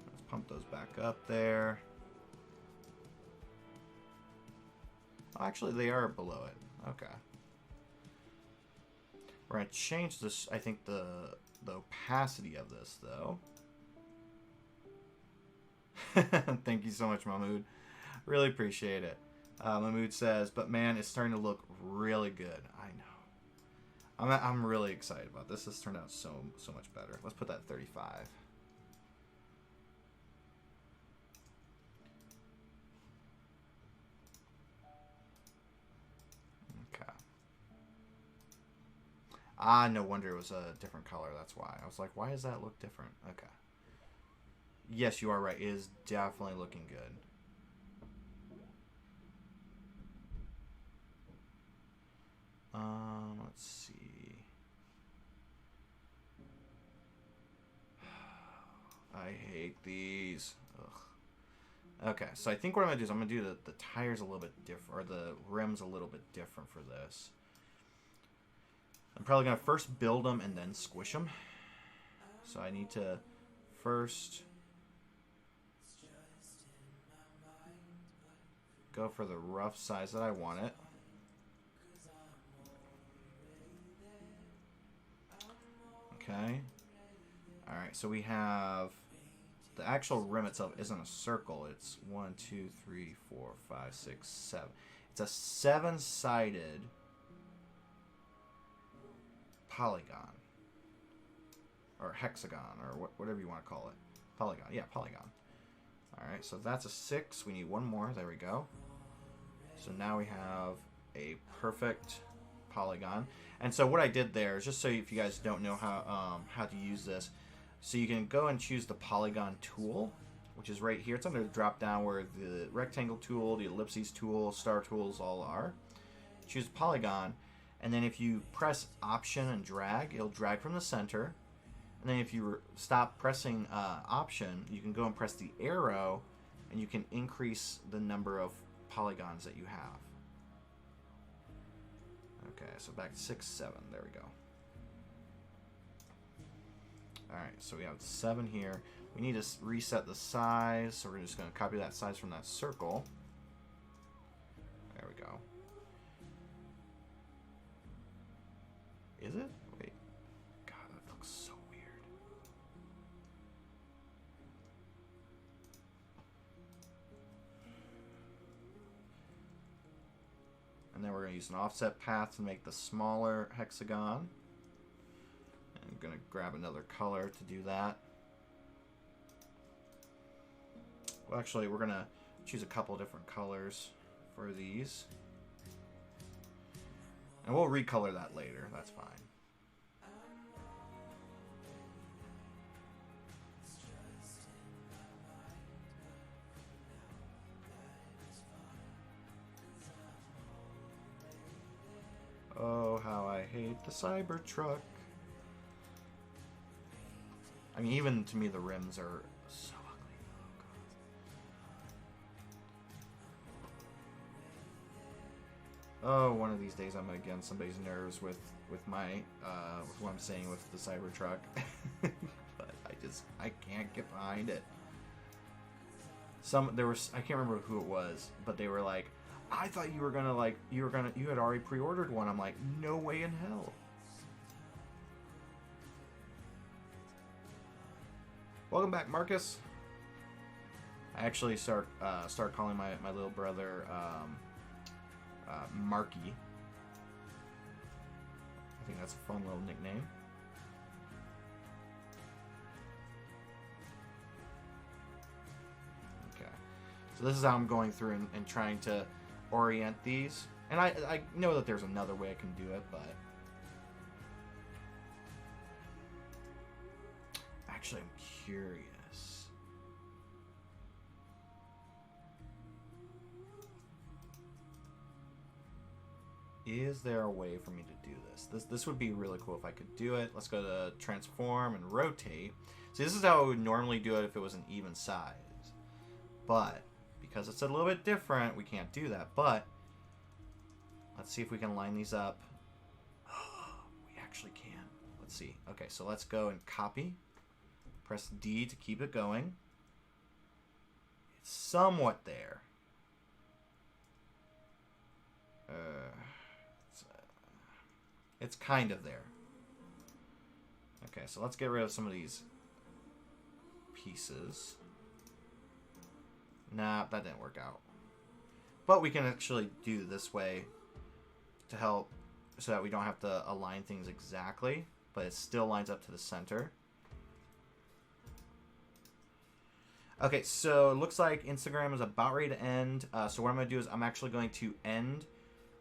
Let's pump those back up there. Oh, actually, they are below it. Okay. We're going to change this, I think, the opacity of this, though. Thank you so much, Mahmood. Really appreciate it. Mahmood says, but man, it's starting to look really good. I know. I'm really excited about this. This turned out so much better. Let's put that at 35. Okay. Ah, no wonder it was a different color. That's why. I was like, why does that look different? Okay. Yes, you are right. It is definitely looking good. Let's see. I hate these. Ugh. Okay, so I think what I'm going to do is I'm going to do the tires a little bit different, or the rims a little bit different for this. I'm probably going to first build them and then squish them. So I need to first go for the rough size that I want it. Okay. Alright, so we have the actual rim itself isn't a circle. It's 1, 2, 3, 4, 5, 6, 7. It's a 7-sided polygon. Or hexagon, or whatever you want to call it. Polygon. Yeah, polygon. Alright, so that's a 6. We need one more. There we go. So now we have a perfect polygon. And so what I did there is, just so if you guys don't know how to use this, so you can go and choose the Polygon Tool, which is right here. It's under the drop down where the rectangle tool, the ellipses tool, star tools all are. Choose polygon, and then if you press Option and drag, it'll drag from the center. And then if you stop pressing Option, you can go and press the arrow, and you can increase the number of polygons that you have. Okay, so back to 6, 7. There we go. Alright, so we have 7 here. We need to reset the size, so we're just going to copy that size from that circle. There we go. Is it? Wait. God, that looks so weird. And then we're going to use an offset path to make the smaller hexagon. And I'm going to grab another color to do that. Well, actually, we're going to choose a couple different colors for these. And we'll recolor that later. That's fine. Oh, how I hate the Cybertruck. I mean, even to me, the rims are so ugly. Oh, one of these days I'm gonna get on somebody's nerves with my with what I'm saying with the Cybertruck. But I can't get behind it. I can't remember who it was, but they were like, I thought you had already pre-ordered one. I'm like, no way in hell. Welcome back, Marcus. I actually start calling my little brother Marky. I think that's a fun little nickname. Okay, so this is how I'm going through and trying to orient these. And I know that there's another way I can do it, but actually I'm curious. Is there a way for me to do this? This would be really cool if I could do it. Let's go to transform and rotate. See, this is how I would normally do it if it was an even size. But because it's a little bit different, we can't do that. But let's see if we can line these up. We actually can. Let's see. Okay, so let's go and copy. Press D to keep it going. It's somewhat there. It's kind of there. Okay, so let's get rid of some of these pieces. Nah, that didn't work out. But we can actually do this way to help so that we don't have to align things exactly, but it still lines up to the center. Okay, so it looks like Instagram is about ready to end. So what I'm going to do is I'm actually going to end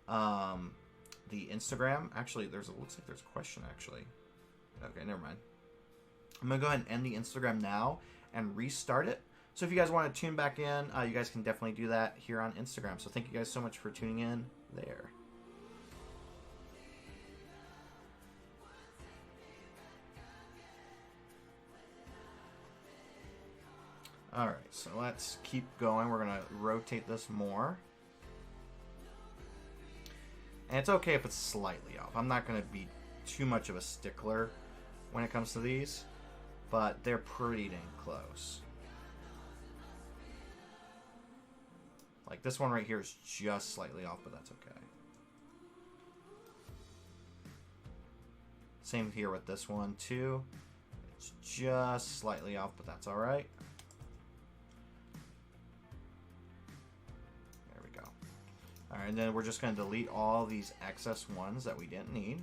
the the Instagram. Actually, looks like there's a question actually. Okay, never mind. I'm gonna go ahead and end the Instagram now and restart it. So if you guys want to tune back in, you guys can definitely do that here on Instagram. So thank you guys so much for tuning in there. Alright, so let's keep going. We're going to rotate this more. And it's okay if it's slightly off. I'm not going to be too much of a stickler when it comes to these, but they're pretty dang close. Like this one right here is just slightly off, but that's okay. Same here with this one too. It's just slightly off, but that's alright. There we go. Alright, and then we're just going to delete all these excess ones that we didn't need.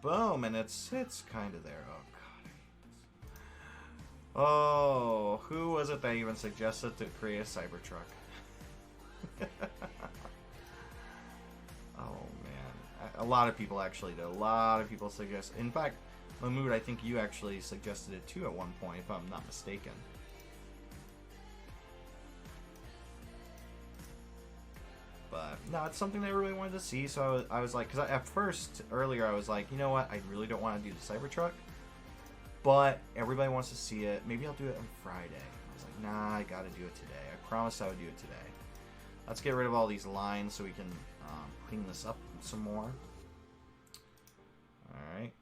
Boom, and it's kind of there. Oh, God, I hate this. Oh, who was it that even suggested to create a Cybertruck? Oh, man. A lot of people actually did. A lot of people suggest. In fact, Mahmood, I think you actually suggested it too at one point, if I'm not mistaken. But no, it's something that I really wanted to see. So I was like, because at first, earlier, I was like, you know what? I really don't want to do the Cybertruck. But everybody wants to see it. Maybe I'll do it on Friday. I was like, nah, I got to do it today. I promised I would do it today. Let's get rid of all these lines so we can clean this up some more. Alright.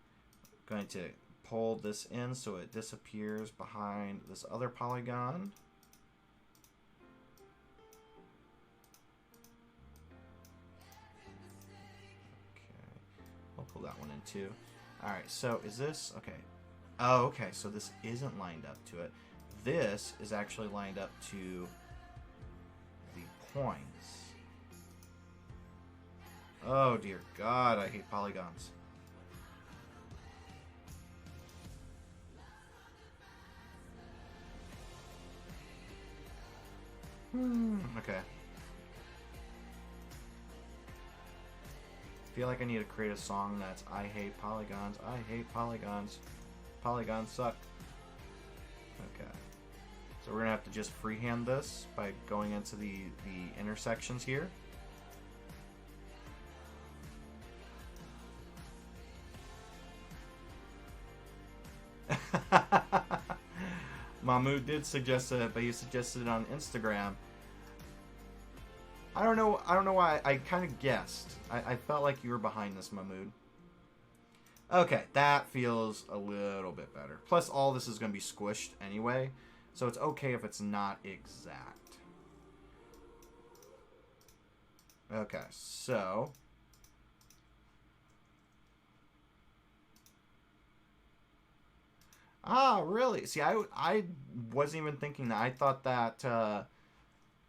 Going to pull this in so it disappears behind this other polygon. I'll pull that one in too. Alright, so is this... Okay. Oh, okay, so this isn't lined up to it. This is actually lined up to the points. Oh, dear God, I hate polygons. Okay. I feel like I need to create a song that's I hate polygons, I hate polygons, polygons suck. Okay. So we're going to have to just freehand this by going into the intersections here. Mahmood did suggest it, but he suggested it on Instagram. I don't know why. I kind of guessed. I felt like you were behind this, Mahmood. Okay, that feels a little bit better. Plus, all this is going to be squished anyway, so it's okay if it's not exact. Okay, so... Ah, really? See, I wasn't even thinking that. I thought that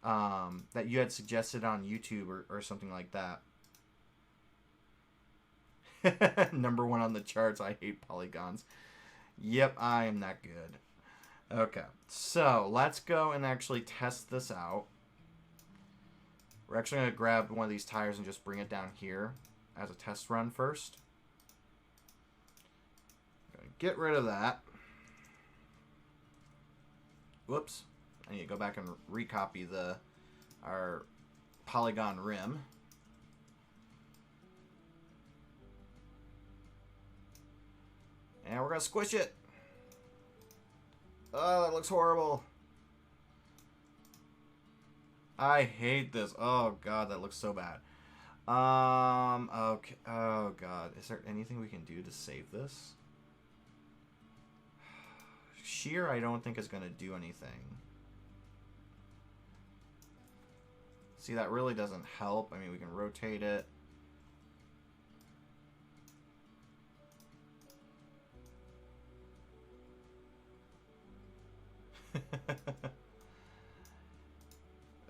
that you had suggested on YouTube or something like that. Number 1 on the charts. I hate polygons. Yep, I am that good. Okay, so let's go and actually test this out. We're actually going to grab one of these tires and just bring it down here as a test run first. Get rid of that. Whoops. I need to go back and recopy our polygon rim. And we're going to squish it. Oh, that looks horrible. I hate this. Oh, God, that looks so bad. Okay. Oh, God. Is there anything we can do to save this? Shear, I don't think is going to do anything. See, that really doesn't help. I mean, we can rotate it.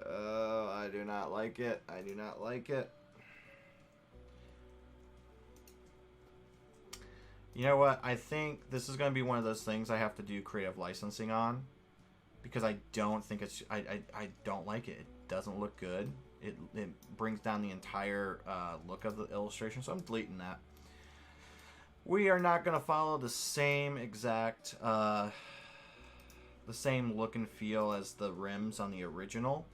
Oh, I do not like it. I do not like it. You know what? I think this is going to be one of those things I have to do creative licensing on. Because I don't think it's... I don't like it. It doesn't look good. it brings down the entire look of the illustration. So I'm deleting that. We are not going to follow the same exact, the same look and feel as the rims on the original,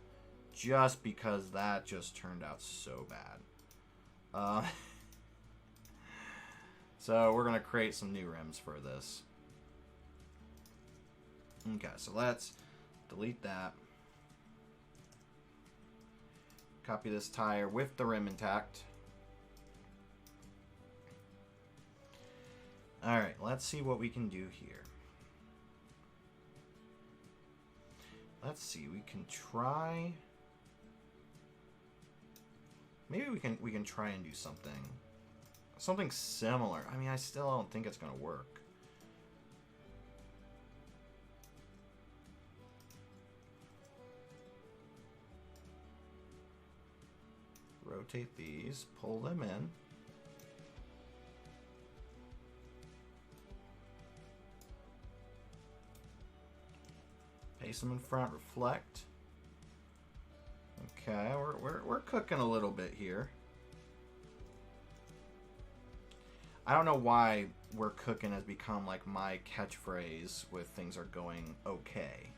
just because that just turned out so bad. So we're going to create some new rims for this. Okay, so let's delete that. Copy this tire with the rim intact. Alright, let's see what we can do here. Let's see, we can try... Maybe we can try and do something similar. I mean, I still don't think it's going to work. Rotate these, pull them in. Paste them in front, reflect. Okay, we're cooking a little bit here. I don't know why "we're cooking" has become like my catchphrase with things are going okay.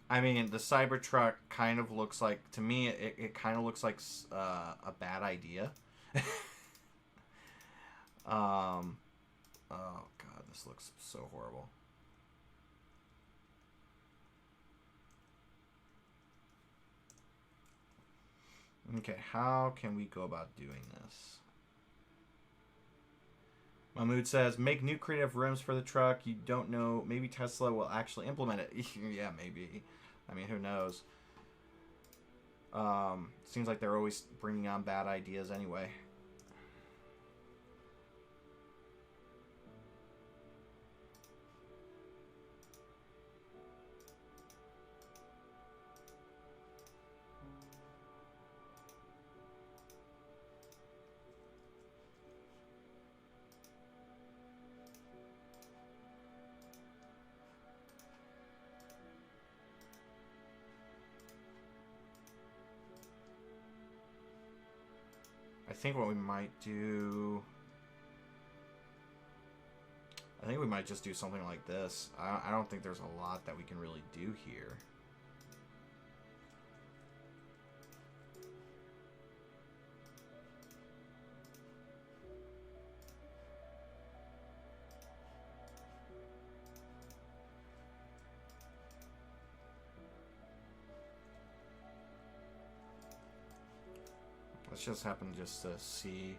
I mean, the Cybertruck kind of looks like, to me, it kind of looks like a bad idea. Oh god, this looks so horrible. Okay, how can we go about doing this? Mahmood says, make new creative rims for the truck. You don't know. Maybe Tesla will actually implement it. Yeah, maybe. I mean, who knows? Seems like they're always bringing on bad ideas anyway. I think what we might do... I think we might just do something like this. I don't think there's a lot that we can really do here. Let's just happen just to see.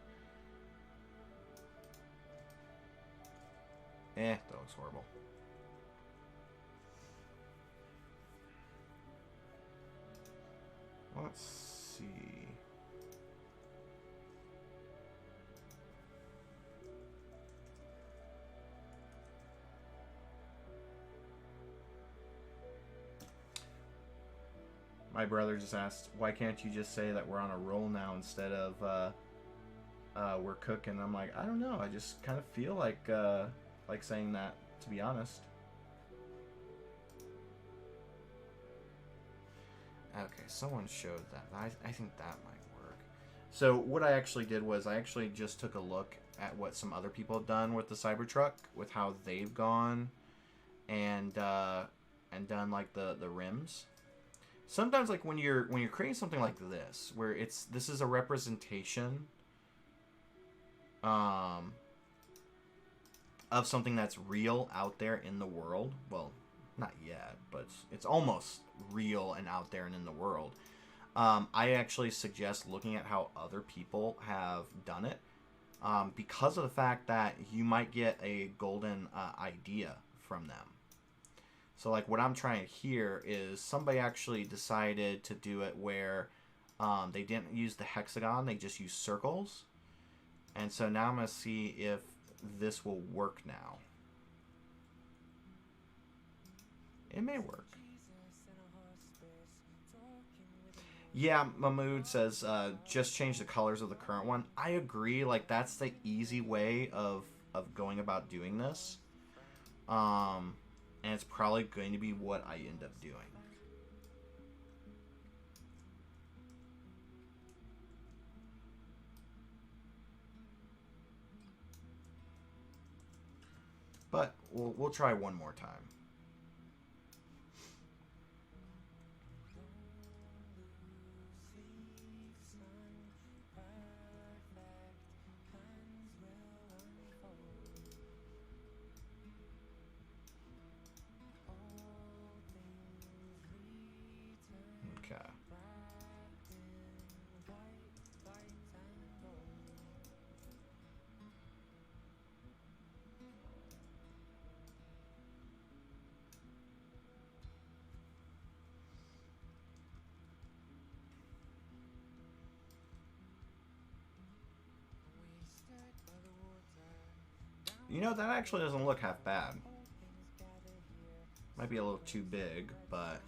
That looks horrible. Let's see. My brother just asked, why can't you just say that we're on a roll now instead of we're cooking? I'm like, I don't know. I just kind of feel like saying that, to be honest. Okay, someone showed that. I think that might work. So what I actually did was I actually just took a look at what some other people have done with the Cybertruck, with how they've gone and done like the rims. Sometimes, like when you're creating something like this, where this is a representation of something that's real out there in the world. Well, not yet, but it's almost real and out there and in the world. I actually suggest looking at how other people have done it. because of the fact that you might get a golden idea from them. So like what I'm trying here is somebody actually decided to do it where they didn't use the hexagon, they just used circles. And so now I'm going to see if this will work now. It may work. Yeah, Mahmood says just change the colors of the current one. I agree. Like that's the easy way of going about doing this. And it's probably going to be what I end up doing. But we'll try one more time. Okay. You know, that actually doesn't look half bad. Might be a little too big, but...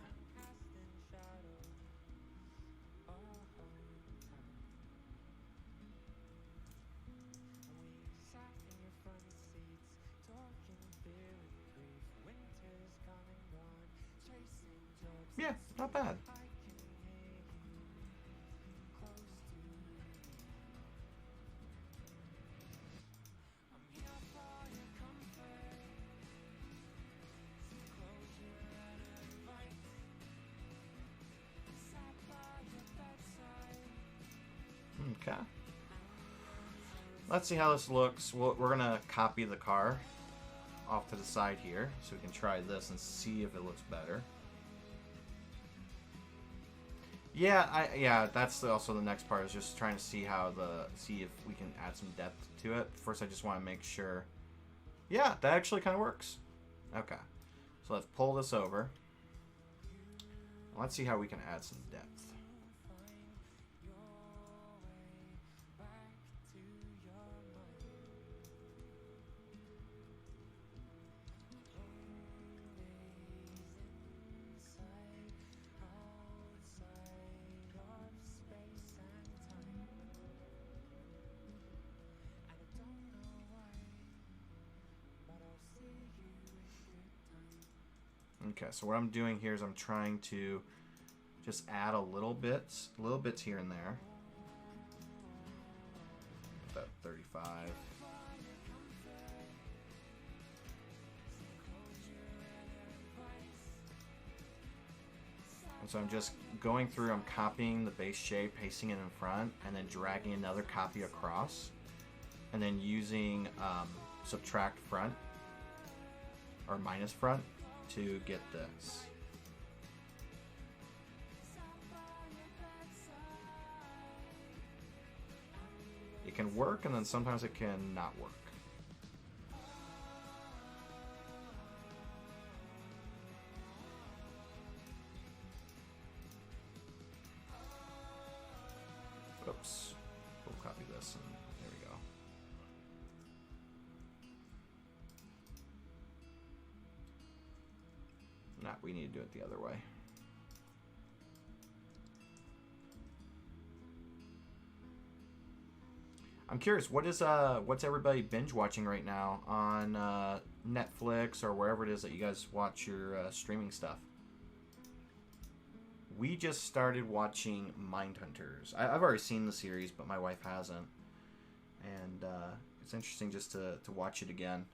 yeah, not bad. Okay. Let's see how this looks. We're going to copy the car off to the side here so we can try this and see if it looks better. Yeah, that's also the next part, is just trying to see if we can add some depth to it. First, I just want to make sure. Yeah, that actually kind of works. Okay. So let's pull this over. Let's see how we can add some depth. Okay, so what I'm doing here is I'm trying to just add little bits here and there. About 35. And so I'm just going through, I'm copying the base shape, pasting it in front, and then dragging another copy across, and then using subtract front or minus front to get this. It can work, and then sometimes it can not work. Oops. We'll copy this, and there we go. Nah, we need to do it the other way. I'm curious, what's everybody binge watching right now on Netflix or wherever it is that you guys watch your streaming stuff? We just started watching Mindhunters. I've already seen the series, but my wife hasn't, and it's interesting just to watch it again.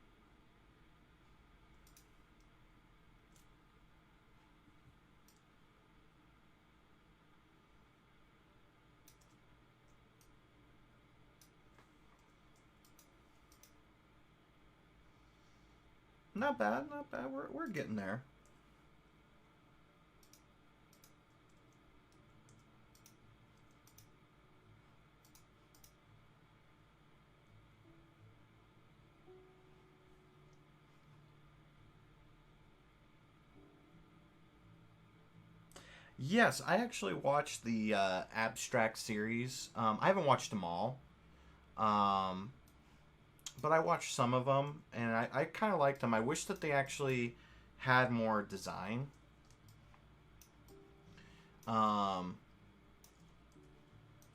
Not bad, not bad. We're getting there. Yes, I actually watched the Abstract series. I haven't watched them all, um, but I watched some of them, and I kind of liked them. I wish that they actually had more design. Um,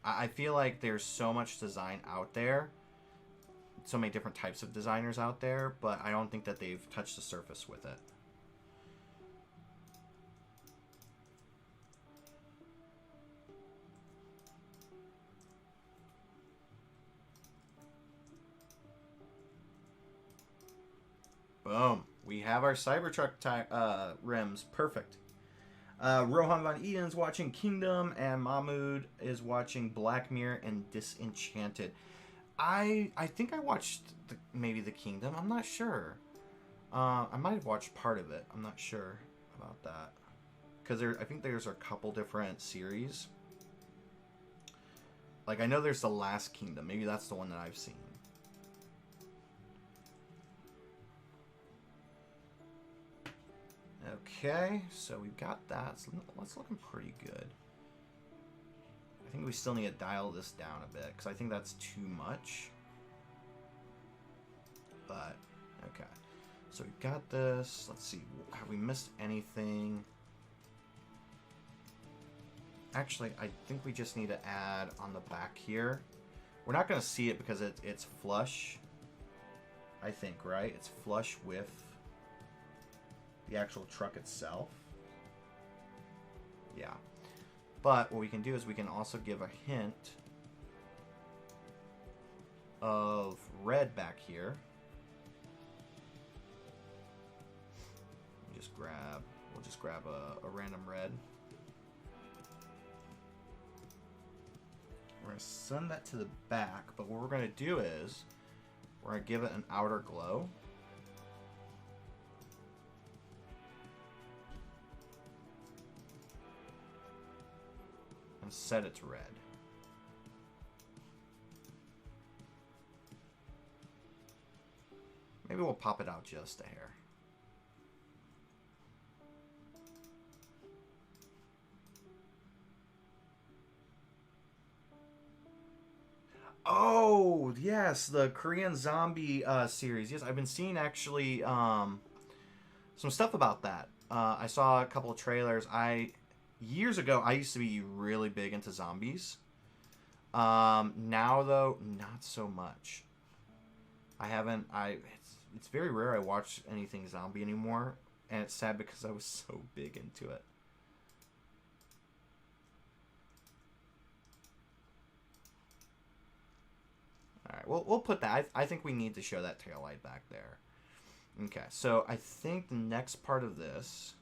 I feel like there's so much design out there, so many different types of designers out there, but I don't think that they've touched the surface with it. Boom. We have our Cybertruck rims. Perfect. Rohan Von Eden's watching Kingdom, and Mahmood is watching Black Mirror and Disenchanted. I think I watched maybe the Kingdom. I'm not sure. I might have watched part of it. I'm not sure about that. Because I think there's a couple different series. Like, I know there's The Last Kingdom. Maybe that's the one that I've seen. Okay, so we've got that. So that's looking pretty good. I think we still need to dial this down a bit, because I think that's too much. But, okay. So we've got this. Let's see. Have we missed anything? Actually, I think we just need to add on the back here. We're not going to see it because it's flush. I think, right? It's flush with the actual truck itself. Yeah. But what we can do is we can also give a hint of red back here. We'll just grab a random red. We're going to send that to the back, but what we're going to do is we're going to give it an outer glow. And set it to red. Maybe we'll pop it out just a hair. Oh, yes, the Korean zombie series. Yes, I've been seeing actually some stuff about that. I saw a couple of trailers. Years ago, I used to be really big into zombies. Now, though, not so much. It's very rare I watch anything zombie anymore, and it's sad because I was so big into it. Alright, we'll put that. I think we need to show that tail light back there. Okay, so I think the next part of this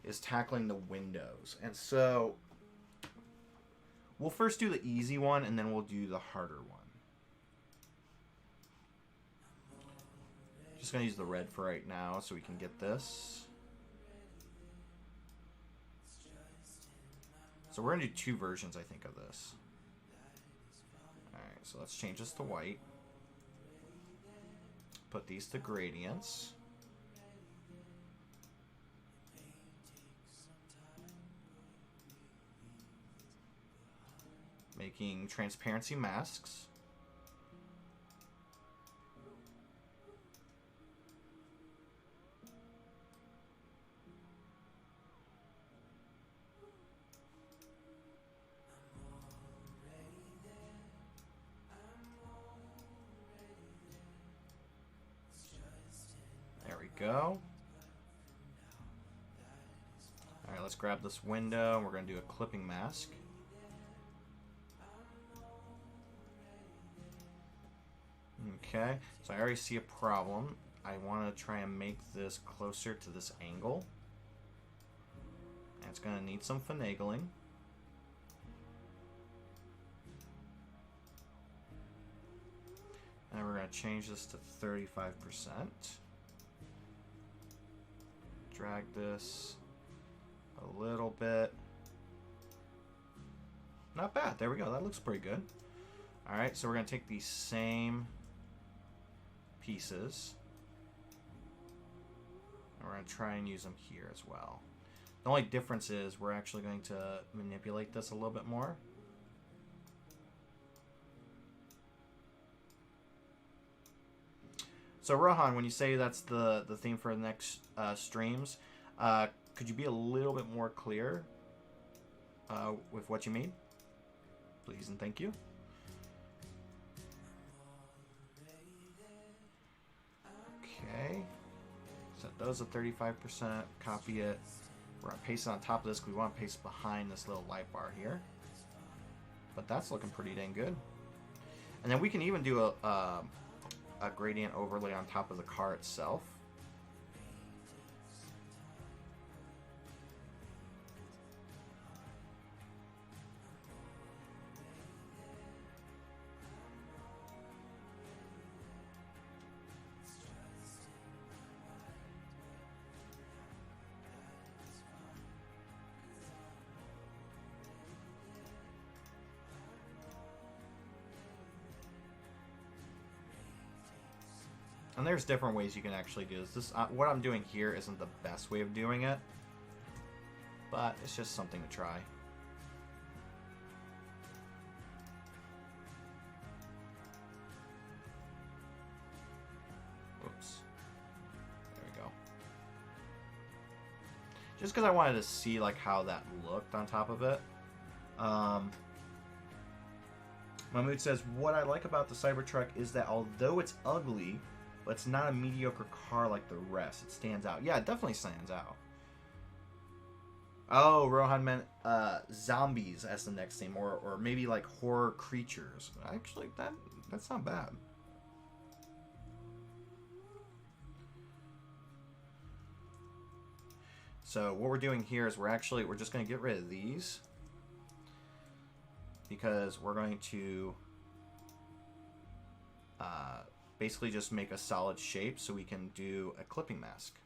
is tackling the windows. And so we'll first do the easy one, and then we'll do the harder one. Just going to use the red for right now so we can get this. So we're going to do two versions, I think, of this. Alright, so let's change this to white. Put these to gradients. Making transparency masks. There we go. Alright, let's grab this window. We're going to do a clipping mask. Okay, so I already see a problem. I want to try and make this closer to this angle. And it's going to need some finagling. And we're going to change this to 35%. Drag this a little bit. Not bad. There we go. That looks pretty good. Alright, so we're going to take these same pieces, and we're going to try and use them here as well. The only difference is we're actually going to manipulate this a little bit more. So Rohan, when you say that's the theme for the next streams, could you be a little bit more clear with what you mean? Please and thank you. Okay. Set those at 35%. Copy it. We're going to paste it on top of this because we want to paste behind this little light bar here. But that's looking pretty dang good. And then we can even do a gradient overlay on top of the car itself. And there's different ways you can actually do this. What I'm doing here isn't the best way of doing it, but it's just something to try. Oops. There we go. Just because I wanted to see like how that looked on top of it. Mahmood says, what I like about the Cybertruck is that although it's ugly, but it's not a mediocre car like the rest. It stands out. Yeah, it definitely stands out. Oh, Rohan meant zombies as the next theme, or maybe like horror creatures. Actually, that's not bad. So what we're doing here is we're just going to get rid of these because we're going to basically just make a solid shape so we can do a clipping mask.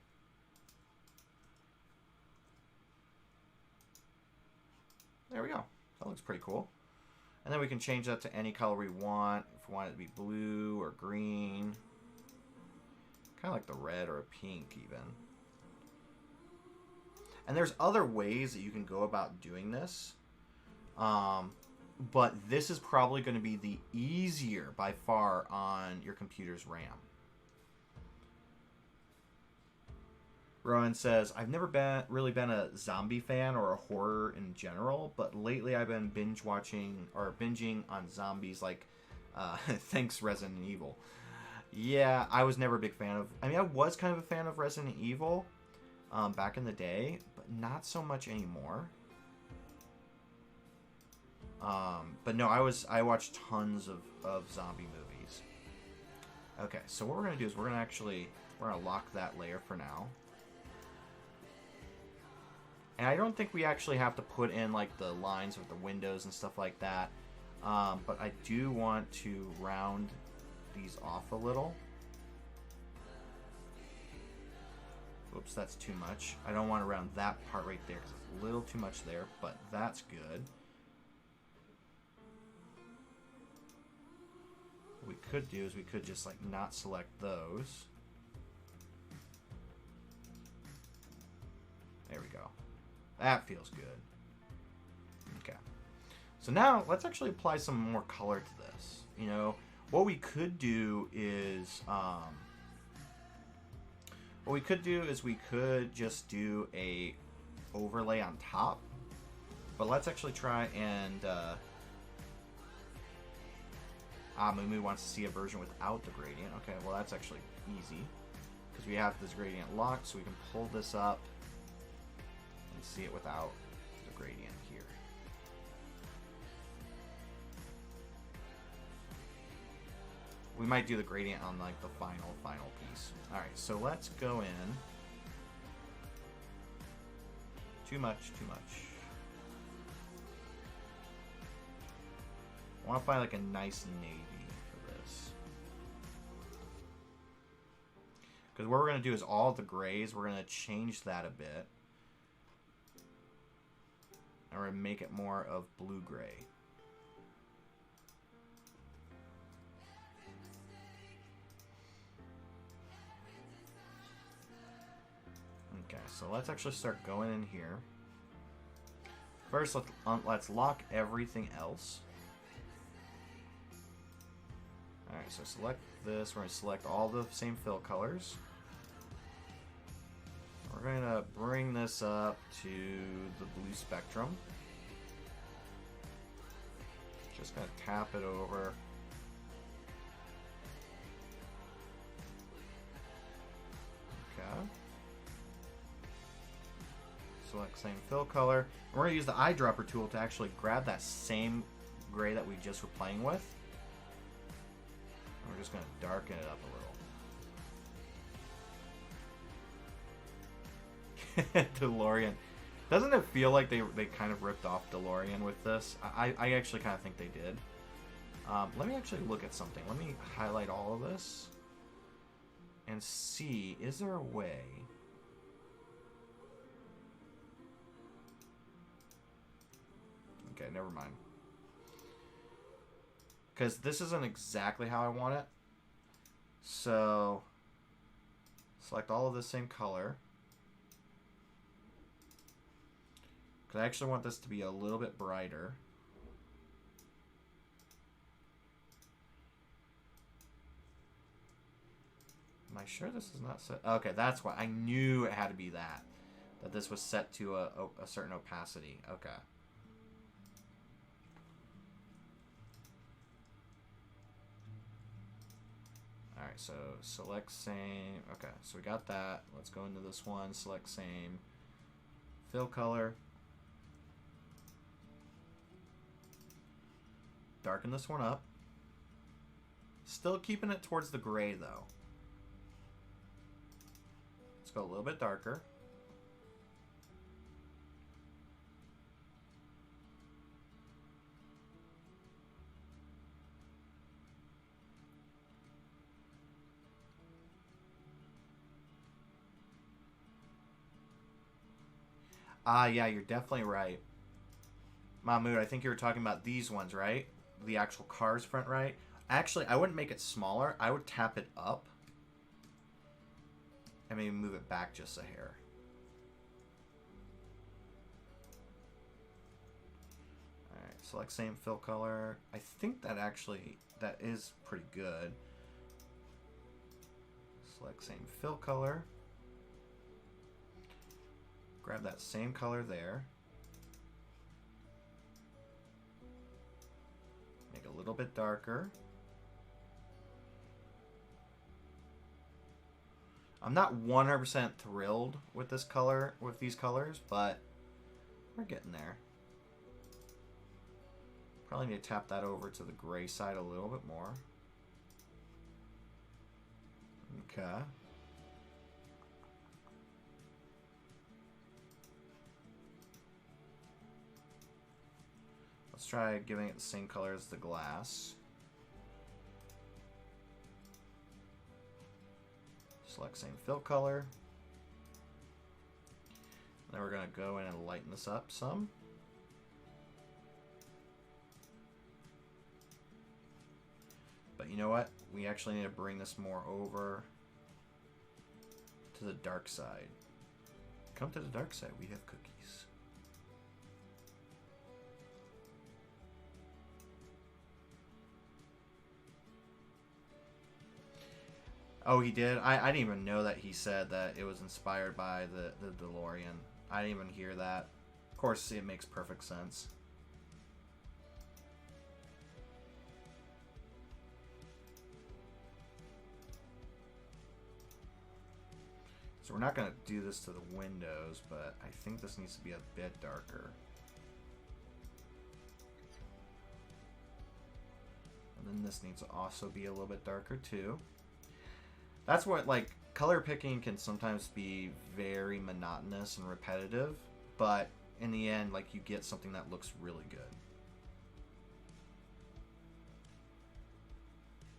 There we go. That looks pretty cool. And then we can change that to any color we want. If we want it to be blue or green. Kind of like the red or a pink even. And there's other ways that you can go about doing this. But this is probably going to be the easier by far on your computer's RAM. Rowan says, I've never really been a zombie fan or a horror in general, but lately I've been binging on zombies like thanks Resident Evil. Yeah, I was never a big fan of, I was kind of a fan of Resident Evil back in the day, but not so much anymore. But no, I watched tons of zombie movies. Okay, so what we're going to do is we're going to lock that layer for now. And I don't think we actually have to put in like the lines with the windows and stuff like that. But I do want to round these off a little. Oops, that's too much. I don't want to round that part right there because it's a little too much there, but that's good. What we could do is we could just like not select those. There we go. That feels good. Okay. So now let's actually apply some more color to this. You know, what we could do is we could just do a overlay on top. But let's actually try and Mumu wants to see a version without the gradient. Okay, well that's actually easy because we have this gradient locked, so we can pull this up and see it without the gradient here. We might do the gradient on like the final piece. All right, so let's go in. Too much. I want to find like a nice navy for this. Because what we're going to do is all the grays, we're going to change that a bit. And we're going to make it more of blue-gray. Okay, so let's actually start going in here. First, let's lock everything else. Alright, so select this. We're going to select all the same fill colors. We're going to bring this up to the blue spectrum. Just going to tap it over. Okay. Select same fill color. And we're going to use the eyedropper tool to actually grab that same gray that we just were playing with. And we're just going to darken it up a little. DeLorean. Doesn't it feel like they kind of ripped off DeLorean with this? I actually kind of think they did. Let me actually look at something. Let me highlight all of this and see, is there a way? Okay, never mind. Because this isn't exactly how I want it. So, select all of the same color. Because I actually want this to be a little bit brighter. Am I sure this is not set? Okay, that's why. I knew it had to be that. That this was set to a certain opacity. Okay. Alright, so select same. Okay, so we got that. Let's go into this one. Select same. Fill color. Darken this one up. Still keeping it towards the gray though. Let's go a little bit darker. Yeah, you're definitely right. Mahmoud, I think you were talking about these ones, right? The actual car's front right. Actually, I wouldn't make it smaller. I would tap it up. And maybe move it back just a hair. Alright, select same fill color. I think that is pretty good. Select same fill color. Grab that same color there. Make it a little bit darker. I'm not 100% thrilled with this color, with these colors, but we're getting there. Probably need to tap that over to the gray side a little bit more. Okay. Let's try giving it the same color as the glass. Select same fill color. Then we're going to go in and lighten this up some. But you know what? We actually need to bring this more over to the dark side. Come to the dark side. We have cookies. Oh, he did? I didn't even know that he said that it was inspired by the DeLorean. I didn't even hear that. Of course, it makes perfect sense. So we're not going to do this to the windows, but I think this needs to be a bit darker. And then this needs to also be a little bit darker too. That's what, like, color picking can sometimes be very monotonous and repetitive, but in the end, like, you get something that looks really good.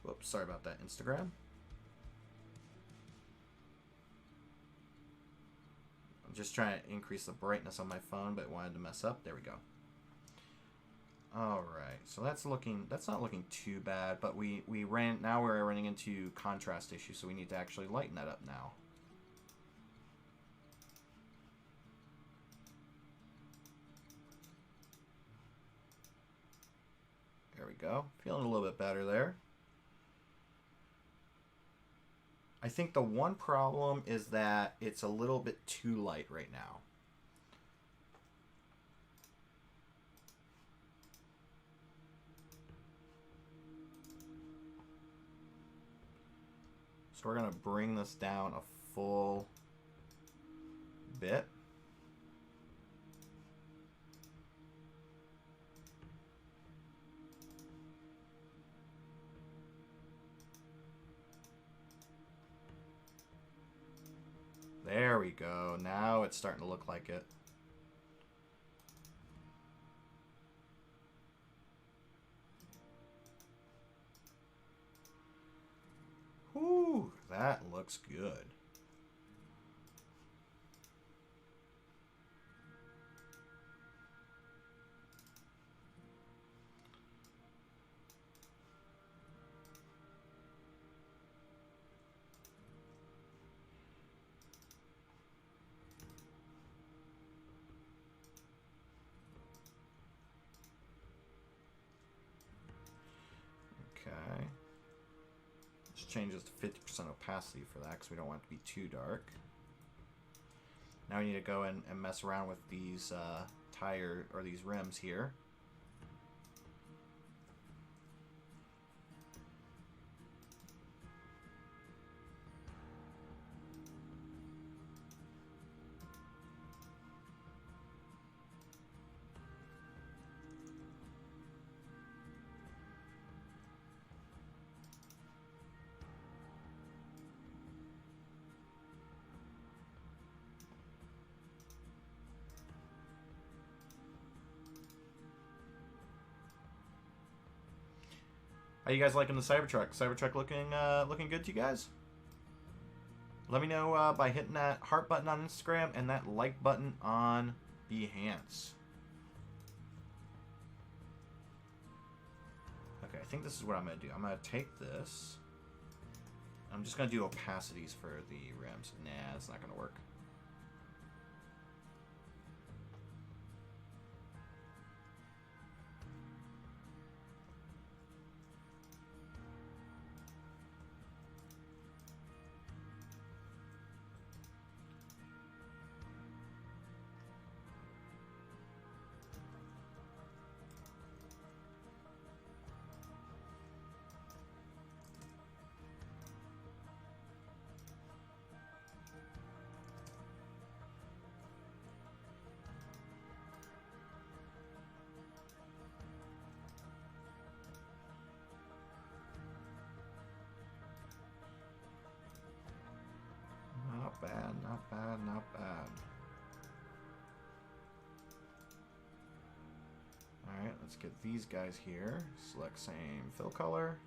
Whoops, sorry about that, Instagram. I'm just trying to increase the brightness on my phone, but it wanted to mess up. There we go. Alright, so that's not looking too bad, but now we're running into contrast issues, so we need to actually lighten that up now. go. Feeling a little bit better there. I think the one problem is that it's a little bit too light right now. So we're going to bring this down a full bit. There we go. Now it's starting to look like it. Whew, that looks good. Okay. Let's change this to 50% opacity for that because we don't want it to be too dark. Now we need to go in and mess around with these tire or these rims here. How you guys liking the Cybertruck? Cybertruck looking good to you guys? Let me know by hitting that heart button on Instagram and that like button on Behance. Okay, I think this is what I'm going to do. I'm going to take this. I'm just going to do opacities for the rims. Nah, that's not going to work. Not bad, not bad, not bad. Alright, let's get these guys here. Select same fill color.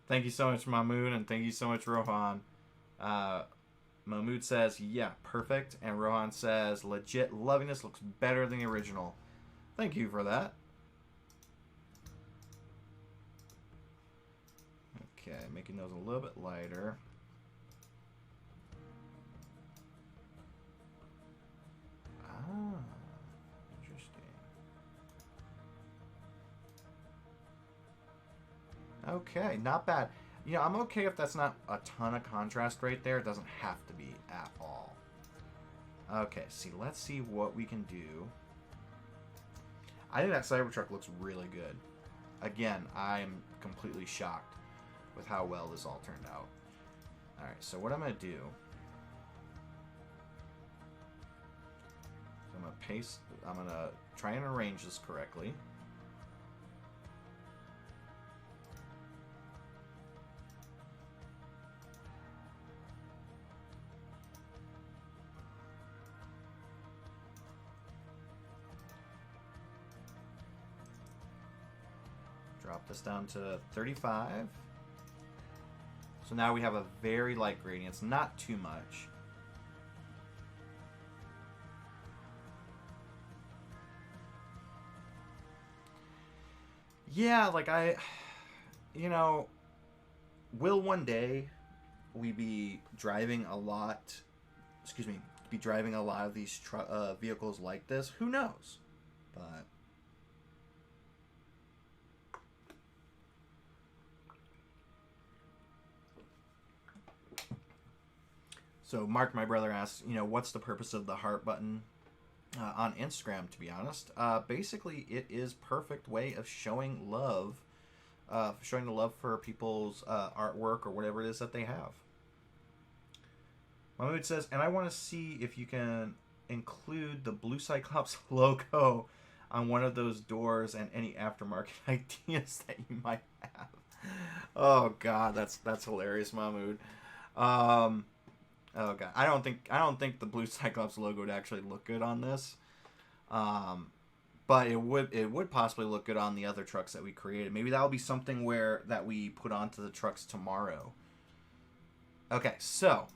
Thank you so much, Mahmood, and thank you so much, Rohan. Mahmood says, yeah, perfect. And Rohan says, legit, loving this, looks better than the original. Thank you for that. Okay, making those a little bit lighter. Ah, interesting. Okay, not bad. You know, I'm okay if that's not a ton of contrast right there. It doesn't have to be at all. Okay, see, let's see what we can do. I think that Cybertruck looks really good. Again, I'm completely shocked with how well this all turned out. Alright, so what I'm going to do... I'm going to paste... I'm going to try and arrange this correctly. Drop this down to 35. So now we have a very light gradient. It's not too much. Yeah, like you know, will one day we be driving a lot, excuse me, be driving a lot of these vehicles like this? Who knows? But so Mark, my brother, asks, you know, what's the purpose of the heart button on Instagram? To be honest, basically, it is perfect way of showing love, showing the love for people's artwork or whatever it is that they have. Mahmoud says, and I want to see if you can include the Blue Cyclops logo on one of those doors and any aftermarket ideas that you might have. Oh God, that's hilarious, Mahmoud. Oh God, I don't think the Blue Cyclops logo would actually look good on this, but it would possibly look good on the other trucks that we created. Maybe that'll be something that we put onto the trucks tomorrow. Okay, so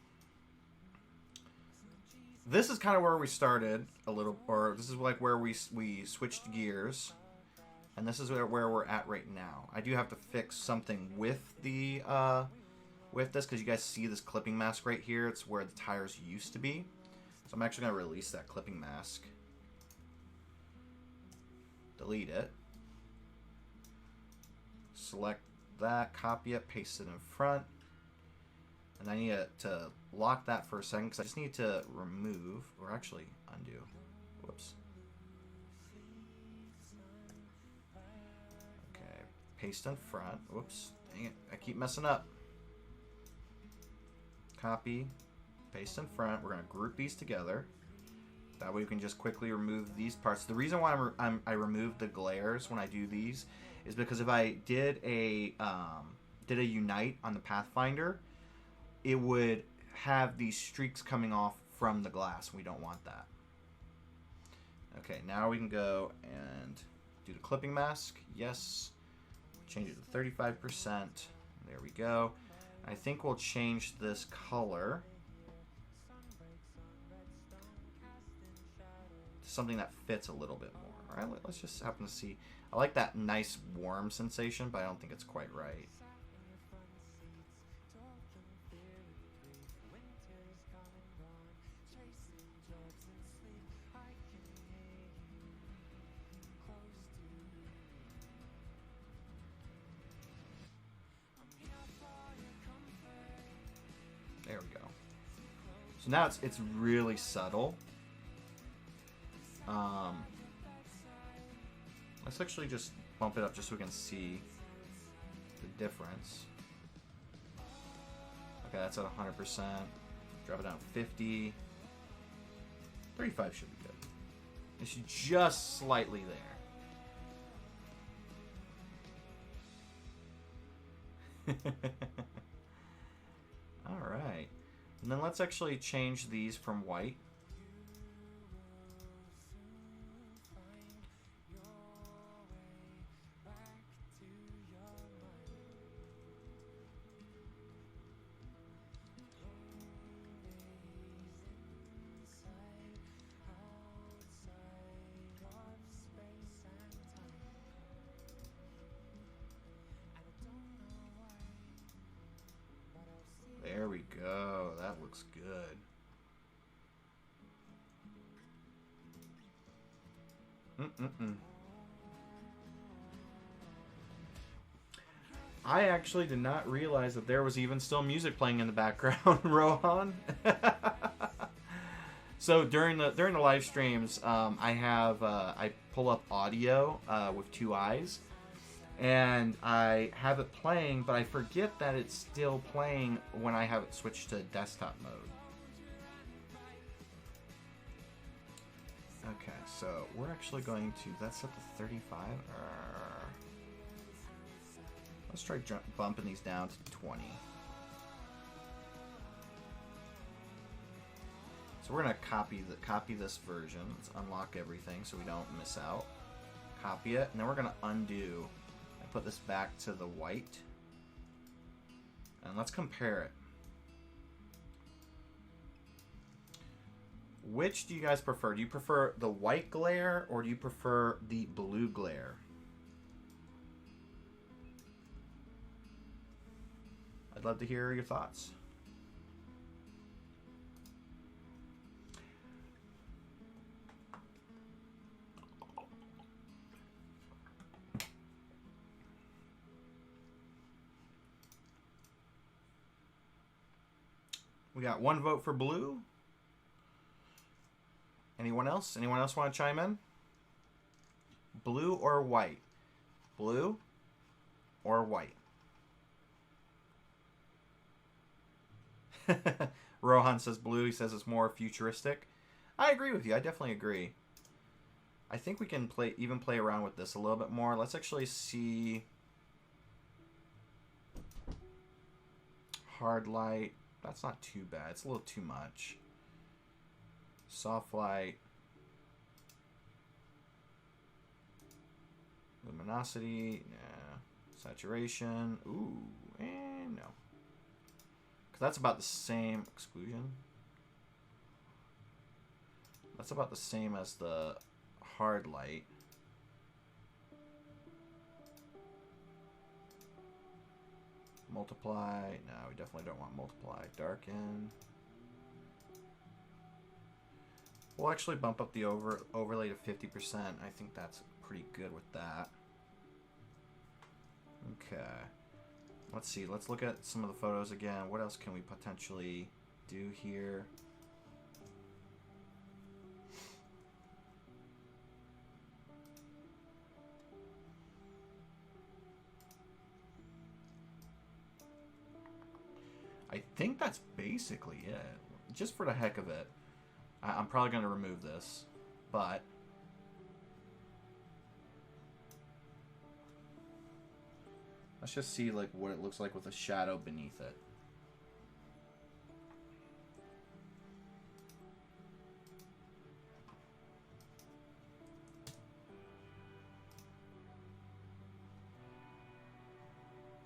this is kind of where we started a little, or this is like where we switched gears, and this is where we're at right now. I do have to fix something with the with this, because you guys see this clipping mask right here. It's where the tires used to be. So I'm actually going to release that clipping mask. Delete it. Select that, copy it, paste it in front. And I need to lock that for a second, because I just need to remove, or actually undo. Whoops. Okay, paste in front. Whoops, dang it, I keep messing up. Copy, paste in front. We're going to group these together. That way we can just quickly remove these parts. The reason why I remove the glares when I do these is because if I did a unite on the Pathfinder, it would have these streaks coming off from the glass. We don't want that. Okay, now we can go and do the clipping mask. Yes. Change it to 35%. There we go. I think we'll change this color to something that fits a little bit more. All right, let's just happen to see. I like that nice warm sensation, but I don't think it's quite right. There we go. So now it's really subtle. Let's actually just bump it up just so we can see the difference. Okay, that's at 100%. Drop it down to 50. 35 should be good. It's just slightly there. Alright. And then let's actually change these from white. There we go. That looks good. I actually did not realize that there was even still music playing in the background, Rohan. So during the live streams, I pull up audio with two eyes. And I have it playing, but I forget that it's still playing when I have it switched to desktop mode. Okay, so we're actually going to, that's set to 35. Let's try bumping these down to 20. So we're going to copy this version. Let's unlock everything so we don't miss out. Copy it, and then we're going to undo. Put this back to the white. And let's compare it. Which do you guys prefer? Do you prefer the white glare or do you prefer the blue glare? I'd love to hear your thoughts. We got one vote for blue. Anyone else? Anyone else want to chime in? Blue or white? Blue or white? Rohan says blue. He says it's more futuristic. I agree with you. I definitely agree. I think we can even play around with this a little bit more. Let's actually see. Hard light. That's not too bad. It's a little too much. Soft light. Luminosity. Nah. Saturation. Ooh. And no. Because that's about the same. Exclusion. That's about the same as the hard light. Multiply. No, we definitely don't want multiply. Darken. We'll actually bump up the overlay to 50%. I think that's pretty good with that. Okay. Let's see. Let's look at some of the photos again. What else can we potentially do here? I think that's basically it. Just for the heck of it. I'm probably going to remove this, but let's just see like what it looks like with a shadow beneath it.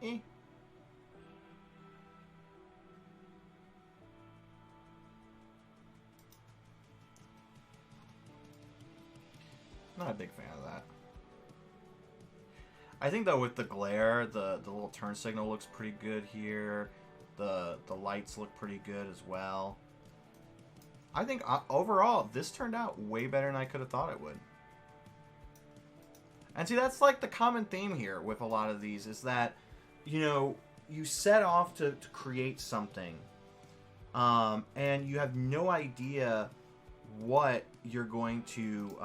Eh. Not a big fan of that. I think though with the glare, the little turn signal looks pretty good here. The lights look pretty good as well. I think overall this turned out way better than I could have thought it would. And see, that's like the common theme here with a lot of these is that, you know, you set off to create something, and you have no idea what you're going to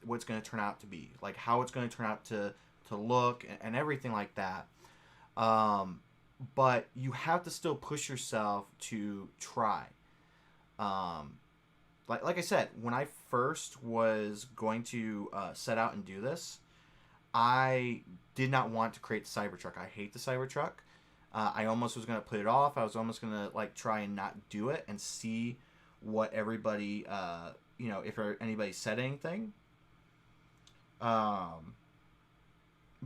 what's going to turn out to be, like how it's going to turn out to look and everything like that, but you have to still push yourself to try. Like I said, when I first was going to set out and do this, I did not want to create the Cybertruck. I hate the Cybertruck. I almost was going to put it off. I was almost going to like try and not do it and see what everybody, you know, if anybody said anything.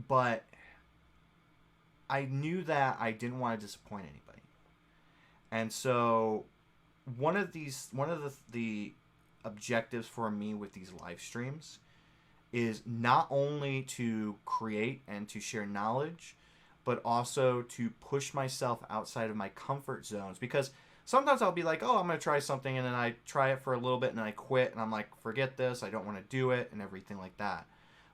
But I knew that I didn't want to disappoint anybody. And so one of the objectives for me with these live streams is not only to create and to share knowledge, but also to push myself outside of my comfort zones, because sometimes I'll be like, oh, I'm going to try something, and then I try it for a little bit, and then I quit, and I'm like, forget this, I don't want to do it, and everything like that.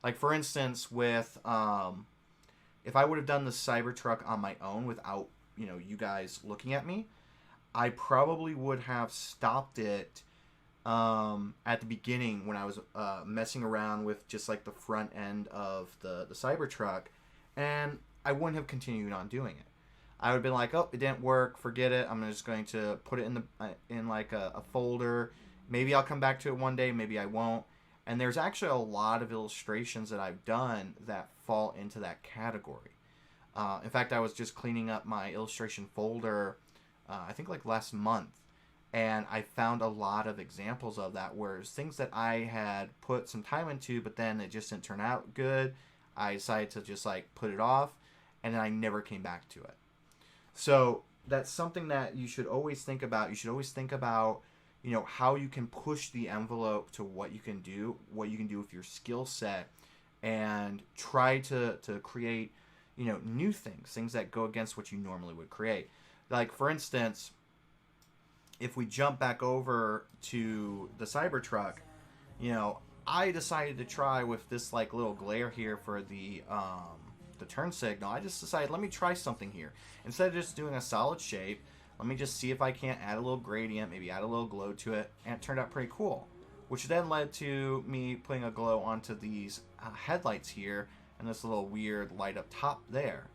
Like, for instance, with, if I would have done the Cybertruck on my own without, you know, you guys looking at me, I probably would have stopped it at the beginning when I was messing around with just, like, the front end of the Cybertruck, and I wouldn't have continued on doing it. I would have been like, oh, it didn't work, forget it. I'm just going to put it in like a folder. Maybe I'll come back to it one day, maybe I won't. And there's actually a lot of illustrations that I've done that fall into that category. In fact, I was just cleaning up my illustration folder, I think like last month, and I found a lot of examples of that, where it's things that I had put some time into, but then it just didn't turn out good. I decided to just like put it off, and then I never came back to it. So that's something that you should always think about. You should always think about, you know, how you can push the envelope to what you can do with your skill set, and try to create, you know, new things that go against what you normally would create. Like, for instance, if we jump back over to the Cybertruck, you know, I decided to try with this like little glare here for the turn signal. I just decided, let me try something here. Instead of just doing a solid shape, let me just see if I can't add a little gradient, maybe add a little glow to it, and it turned out pretty cool. Which then led to me putting a glow onto these headlights here, and this little weird light up top there.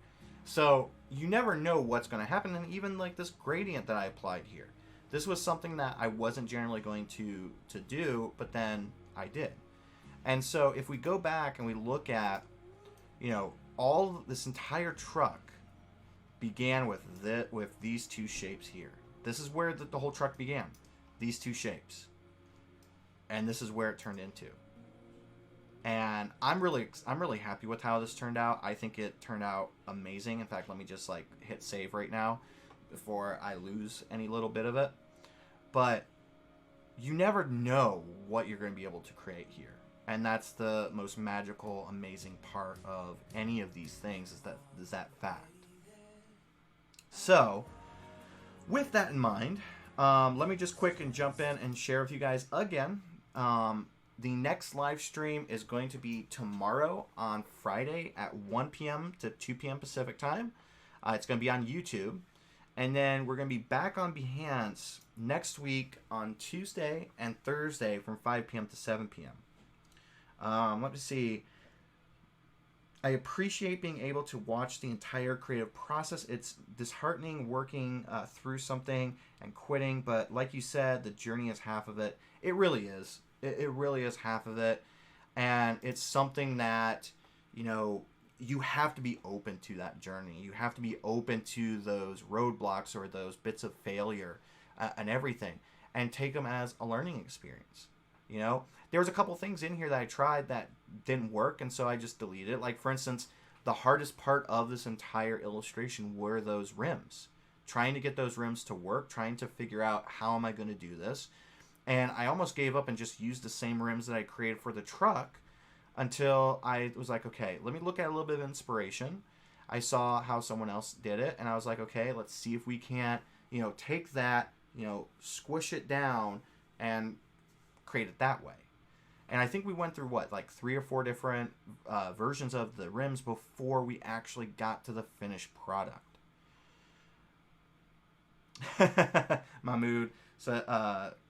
So you never know what's going to happen, and even like this gradient that I applied here. This was something that I wasn't generally going to do, but then I did. And so if we go back and we look at, you know, this entire truck began with these two shapes here. This is where the whole truck began. These two shapes. And this is where it turned into. And I'm really happy with how this turned out. I think it turned out amazing. In fact, let me just like hit save right now before I lose any little bit of it. But you never know what you're going to be able to create here. And that's the most magical, amazing part of any of these things, is that fact. So, with that in mind, let me just quick and jump in and share with you guys again. The next live stream is going to be tomorrow on Friday at 1 p.m. to 2 p.m. Pacific time. It's going to be on YouTube. And then we're going to be back on Behance next week on Tuesday and Thursday from 5 p.m. to 7 p.m. Let me see. I appreciate being able to watch the entire creative process. It's disheartening working through something and quitting, but like you said, the journey is half of it. It really is. It really is half of it. And it's something that, you know, you have to be open to that journey. You have to be open to those roadblocks or those bits of failure and everything, and take them as a learning experience. You know, there was a couple things in here that I tried that didn't work, and so I just deleted it. Like, for instance, the hardest part of this entire illustration were those rims. Trying to get those rims to work, trying to figure out how am I going to do this. And I almost gave up and just used the same rims that I created for the truck until I was like, okay, let me look at a little bit of inspiration. I saw how someone else did it, and I was like, okay, let's see if we can't, you know, take that, you know, squish it down and create it that way. And I think we went through, what, like 3 or 4 different versions of the rims before we actually got to the finished product. Mahmood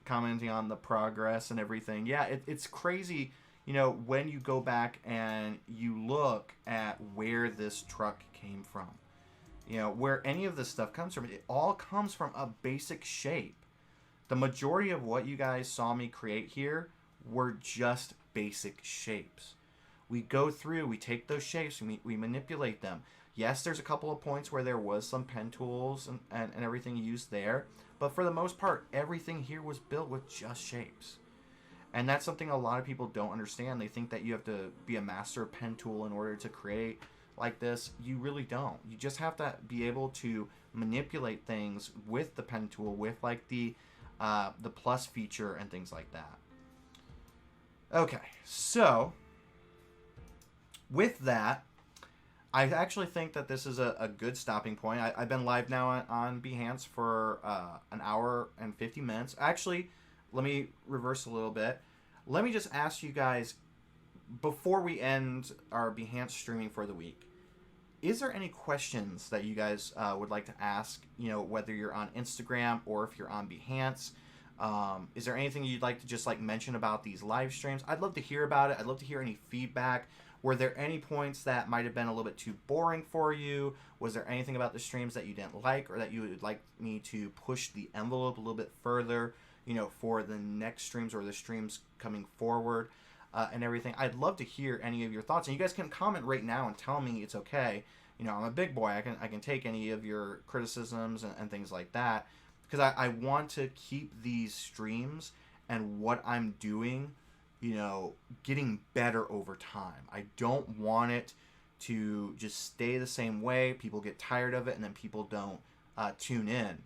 commenting on the progress and everything. Yeah, it's crazy, you know, when you go back and you look at where this truck came from. You know, where any of this stuff comes from. It all comes from a basic shape. The majority of what you guys saw me create here were just basic shapes. We go through, we take those shapes, and we manipulate them. Yes, there's a couple of points where there was some pen tools and everything used there, but for the most part, everything here was built with just shapes. And that's something a lot of people don't understand. They think that you have to be a master pen tool in order to create like this. You really don't. You just have to be able to manipulate things with the pen tool, with like the plus feature and things like that. Okay, so with that, I actually think that this is a good stopping point. I've been live now on Behance for an hour and 50 minutes. Actually, let me reverse a little bit. Let me just ask you guys, before we end our Behance streaming for the week, is there any questions that you guys would like to ask, you know, whether you're on Instagram or if you're on Behance? Is there anything you'd like to just like mention about these live streams? I'd love to hear about it. I'd love to hear any feedback. Were there any points that might have been a little bit too boring for you? Was there anything about the streams that you didn't like, or that you would like me to push the envelope a little bit further, you know, for the next streams or the streams coming forward and everything? I'd love to hear any of your thoughts. And you guys can comment right now and tell me it's okay. You know, I'm a big boy. I can take any of your criticisms and things like that, because I want to keep these streams and what I'm doing, you know, getting better over time. I don't want it to just stay the same way. People get tired of it, and then people don't tune in.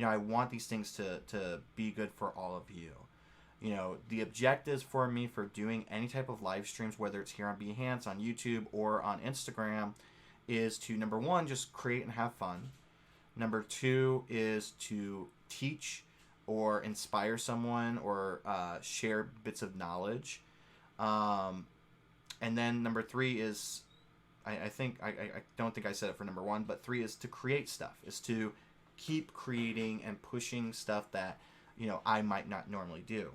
I want these things to be good for all of you. The objectives for me for doing any type of live streams, whether it's here on Behance, on YouTube, or on Instagram, is to, number one, just create and have fun. Number two is to teach or inspire someone or share bits of knowledge. And then number three is, I don't think I said it for number one, but three is to create stuff, is to keep creating and pushing stuff that, I might not normally do.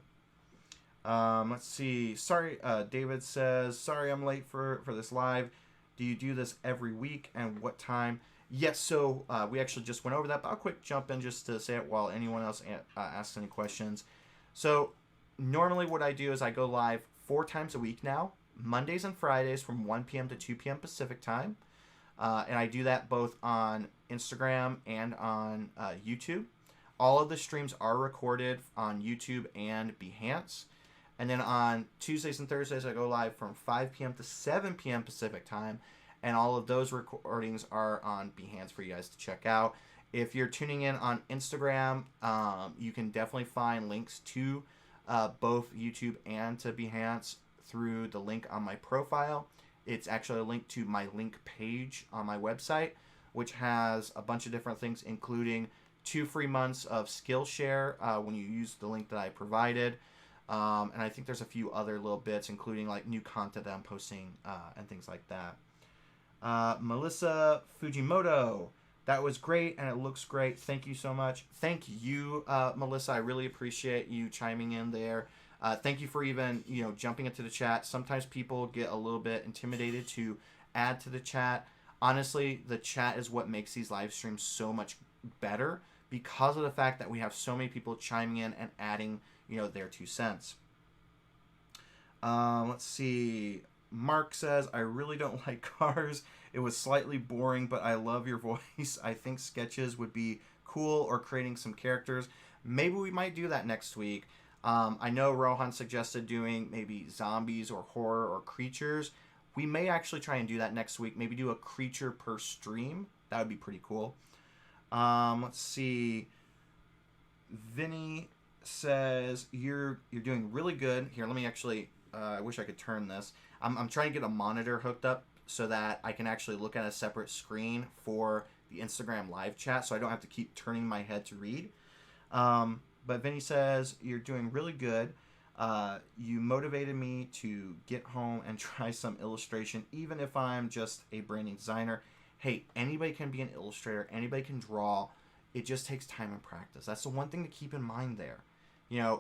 Let's see. Sorry, David says, sorry I'm late for this live. Do you do this every week, and what time? Yes, so we actually just went over that, but I'll quick jump in just to say it while anyone else asks any questions. So normally what I do is I go live 4 times a week now, Mondays and Fridays from 1 p.m. to 2 p.m. Pacific time. And I do that both on Instagram and on YouTube. All of the streams are recorded on YouTube and Behance. And then on Tuesdays and Thursdays, I go live from 5 p.m. to 7 p.m. Pacific time. And all of those recordings are on Behance for you guys to check out. If you're tuning in on Instagram, you can definitely find links to both YouTube and to Behance through the link on my profile. It's actually a link to my link page on my website, which has a bunch of different things, including 2 free months of Skillshare when you use the link that I provided. And I think there's a few other little bits, including like new content that I'm posting and things like that. Melissa Fujimoto, that was great and it looks great. Thank you so much. Thank you, Melissa. I really appreciate you chiming in there. Thank you for even, jumping into the chat. Sometimes people get a little bit intimidated to add to the chat. Honestly, the chat is what makes these live streams so much better because of the fact that we have so many people chiming in and adding, their 2 cents. Let's see. Mark says, I really don't like cars. It was slightly boring, but I love your voice. I think sketches would be cool, or creating some characters. Maybe we might do that next week. I know Rohan suggested doing maybe zombies or horror or creatures. We may actually try and do that next week. Maybe do a creature per stream. That would be pretty cool. Let's see. Vinny says, you're doing really good. Here, let me actually, I wish I could turn this. I'm trying to get a monitor hooked up so that I can actually look at a separate screen for the Instagram live chat, so I don't have to keep turning my head to read. But Vinny says, you're doing really good. You motivated me to get home and try some illustration, even if I'm just a branding designer. Hey, anybody can be an illustrator. Anybody can draw. It just takes time and practice. That's the one thing to keep in mind there.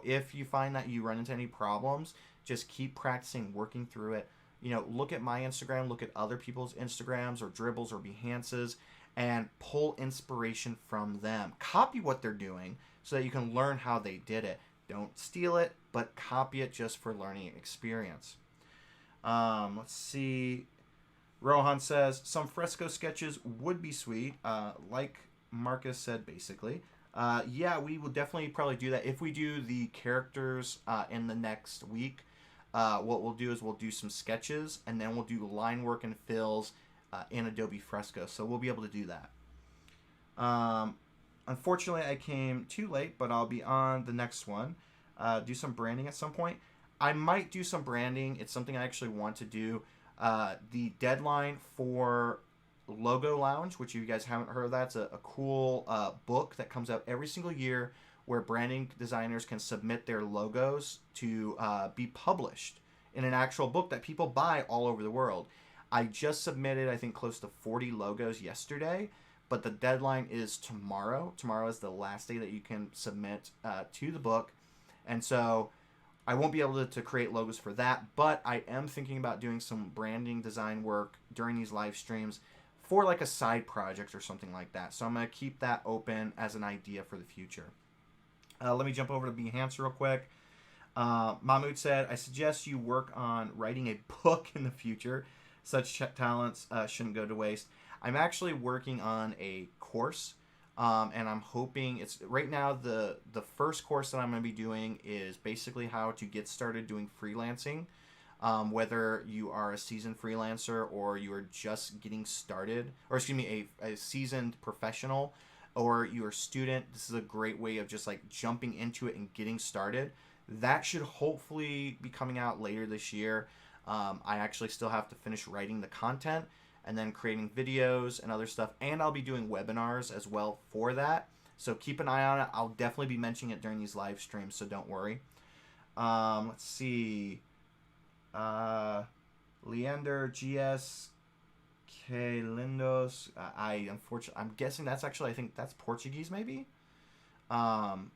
If you find that you run into any problems, just keep practicing, working through it. Look at my Instagram, look at other people's Instagrams or Dribbles or Behances, and pull inspiration from them. Copy what they're doing so that you can learn how they did it. Don't steal it, but copy it just for learning experience. Let's see. Rohan says, some fresco sketches would be sweet, like Marcus said, basically. Yeah, we will definitely probably do that. If we do the characters in the next week, what we'll do is we'll do some sketches, and then we'll do line work and fills in Adobe Fresco. So we'll be able to do that. Unfortunately, I came too late, but I'll be on the next one. Do some branding at some point. I might do some branding. It's something I actually want to do. The deadline for Logo Lounge, which you guys haven't heard of, that's a cool book that comes out every single year where branding designers can submit their logos to be published in an actual book that people buy all over the world. I just submitted, I think, close to 40 logos yesterday, but the deadline is tomorrow. Tomorrow is the last day that you can submit to the book. And so I won't be able to create logos for that, but I am thinking about doing some branding design work during these live streams for like a side project or something like that. So I'm going to keep that open as an idea for the future. Let me jump over to Behance real quick. Mahmoud said, I suggest you work on writing a book in the future. Such talents shouldn't go to waste. I'm actually working on a course, and I'm hoping it's right now the first course that I'm going to be doing is basically how to get started doing freelancing. Whether you are a seasoned freelancer or you are just getting started, or excuse me, a seasoned professional, or you're a student, this is a great way of just like jumping into it and getting started. That should hopefully be coming out later this year. I actually still have to finish writing the content and then creating videos and other stuff. And I'll be doing webinars as well for that. So keep an eye on it. I'll definitely be mentioning it during these live streams, so don't worry. Let's see. Leander GS K Lindos. I'm guessing that's actually, I think that's Portuguese maybe. I'm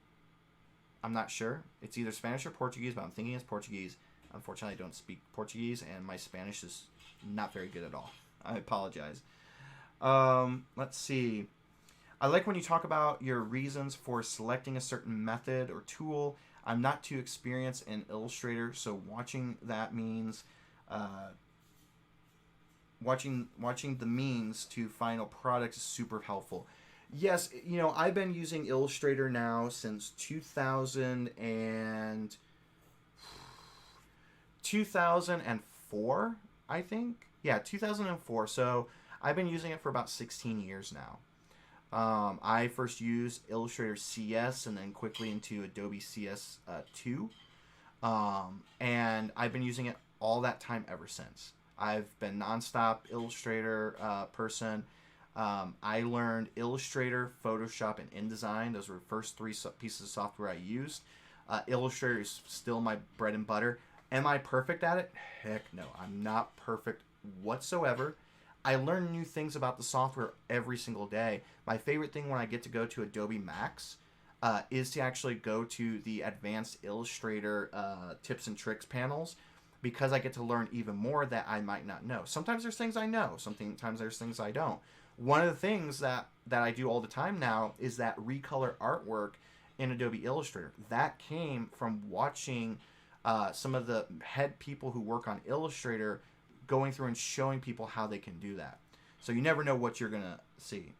not sure. It's either Spanish or Portuguese, but I'm thinking it's Portuguese. Unfortunately, I don't speak Portuguese, and my Spanish is not very good at all. I apologize. Let's see. I like when you talk about your reasons for selecting a certain method or tool. I'm not too experienced in Illustrator, so watching that means watching the means to final product is super helpful. Yes, you know, I've been using Illustrator now since 2004, I think. Yeah, 2004. So I've been using it for about 16 years now. I first used Illustrator CS and then quickly into Adobe CS2. And I've been using it all that time ever since. I've been nonstop Illustrator person. I learned Illustrator, Photoshop, and InDesign. Those were the first three pieces of software I used. Illustrator is still my bread and butter. Am I perfect at it? Heck no. I'm not perfect whatsoever. I learn new things about the software every single day. My favorite thing when I get to go to Adobe Max is to actually go to the Advanced Illustrator tips and tricks panels, because I get to learn even more that I might not know. Sometimes there's things I know. Sometimes there's things I don't. One of the things that I do all the time now is that recolor artwork in Adobe Illustrator. That came from watching some of the head people who work on Illustrator going through and showing people how they can do that. So you never know what you're going to see.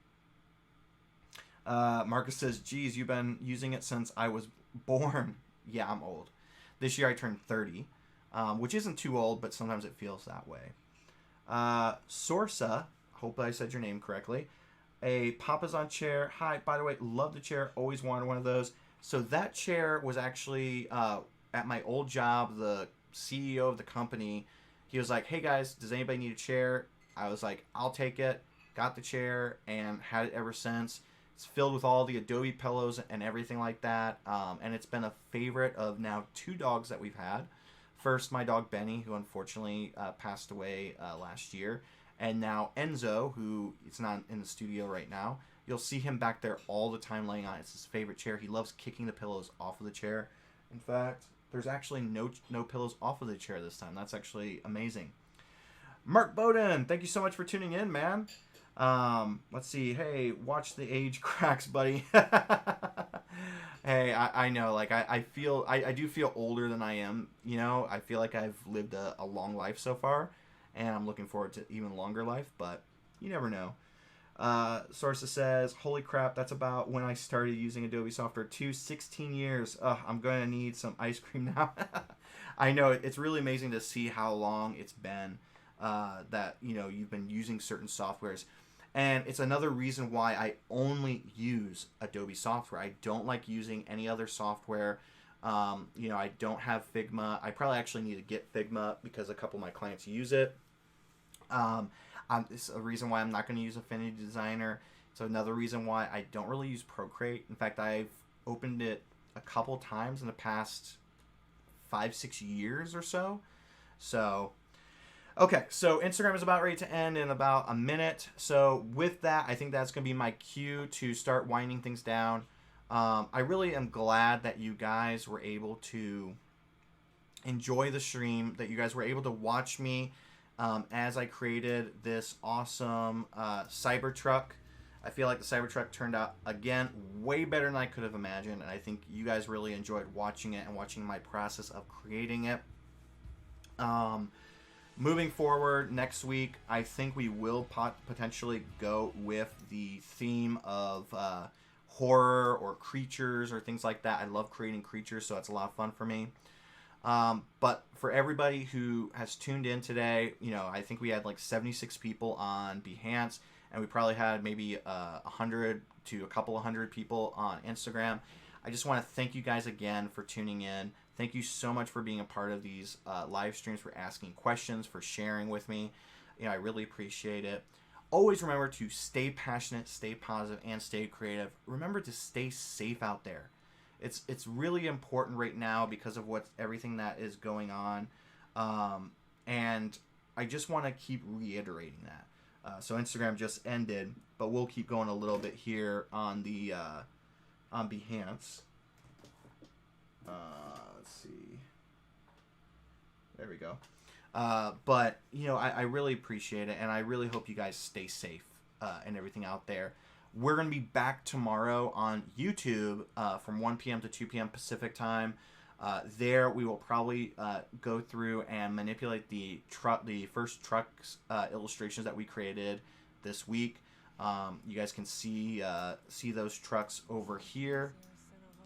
Marcus says, geez, you've been using it since I was born. Yeah, I'm old. This year I turned 30, which isn't too old, but sometimes it feels that way. Sorsa, hope I said your name correctly. A Papazon chair. Hi, by the way, love the chair. Always wanted one of those. So that chair was actually at my old job. The CEO of the company, he was like, hey guys, does anybody need a chair? I was like, I'll take it. Got the chair and had it ever since. It's filled with all the Adobe pillows and everything like that. And it's been a favorite of now 2 dogs that we've had. First, my dog Benny, who unfortunately passed away last year. And now Enzo, who is not in the studio right now. You'll see him back there all the time laying on it. It's his favorite chair. He loves kicking the pillows off of the chair. In fact, there's actually no pillows off of the chair this time. That's actually amazing. Mark Bowden, thank you so much for tuning in, man. Let's see. Hey, watch the age cracks, buddy. Hey, I know. Like, I do feel older than I am. You know, I feel like I've lived a long life so far. And I'm looking forward to even longer life, but you never know. Sorsa says, holy crap, that's about when I started using Adobe software too. 16 years. I'm going to need some ice cream now. I know, it's really amazing to see how long it's been that, you know, you've been using certain softwares. And it's another reason why I only use Adobe software. I don't like using any other software. You know, I don't have Figma. I probably actually need to get Figma because a couple of my clients use it. It's a reason why I'm not going to use Affinity Designer. It's another reason why I don't really use Procreate. In fact, I've opened it a couple times in the past 5-6 years or so. So, okay, so Instagram is about ready to end in about a minute. So with that, I think that's going to be my cue to start winding things down. I really am glad that you guys were able to enjoy the stream, that you guys were able to watch me as I created this awesome Cybertruck. I feel like the Cybertruck turned out, again, way better than I could have imagined, and I think you guys really enjoyed watching it and watching my process of creating it. Moving forward, next week, I think we will potentially go with the theme of horror or creatures or things like that. I love creating creatures, so it's a lot of fun for me. But for everybody who has tuned in today, you know, I think we had like 76 people on Behance, and we probably had maybe 100 to a couple of hundred people on Instagram. I just want to thank you guys again for tuning in. Thank you so much for being a part of these live streams, for asking questions, for sharing with me. I really appreciate it. Always remember to stay passionate, stay positive, and stay creative. Remember to stay safe out there. It's really important right now because of everything that is going on. And I just want to keep reiterating that. So Instagram just ended, but we'll keep going a little bit here on the on Behance. Let's see. There we go. But I really appreciate it, and I really hope you guys stay safe and everything out there. We're going to be back tomorrow on YouTube from 1 p.m. to 2 p.m. Pacific time. There we will probably go through and manipulate the first trucks illustrations that we created this week. You guys can see those trucks over here,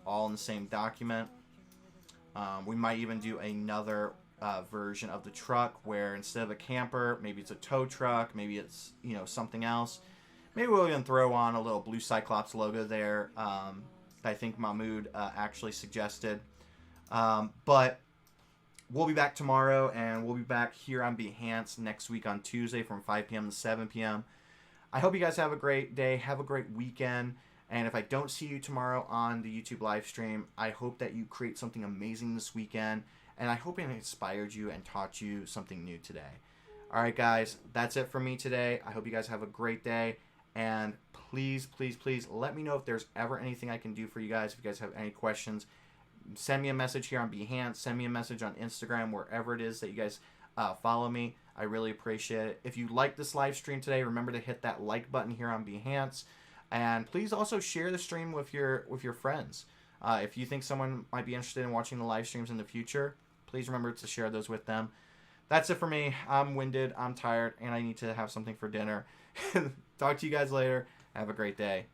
all in the same document. We might even do another version of the truck where instead of a camper, maybe it's a tow truck, maybe it's something else. Maybe we'll even throw on a little blue Cyclops logo there that I think Mahmoud actually suggested. But we'll be back tomorrow, and we'll be back here on Behance next week on Tuesday from 5 p.m. to 7 p.m. I hope you guys have a great day, have a great weekend, and if I don't see you tomorrow on the YouTube live stream, I hope that you create something amazing this weekend, and I hope it inspired you and taught you something new today. All right, guys, that's it for me today. I hope you guys have a great day, and please, please, please let me know if there's ever anything I can do for you guys. If you guys have any questions, send me a message here on Behance, send me a message on Instagram, wherever it is that you guys follow me. I really appreciate it. If you like this live stream today, remember to hit that like button here on Behance, and please also share the stream with your friends. If you think someone might be interested in watching the live streams in the future, please remember to share those with them. That's it for me. I'm winded, I'm tired, and I need to have something for dinner. Talk to you guys later. Have a great day.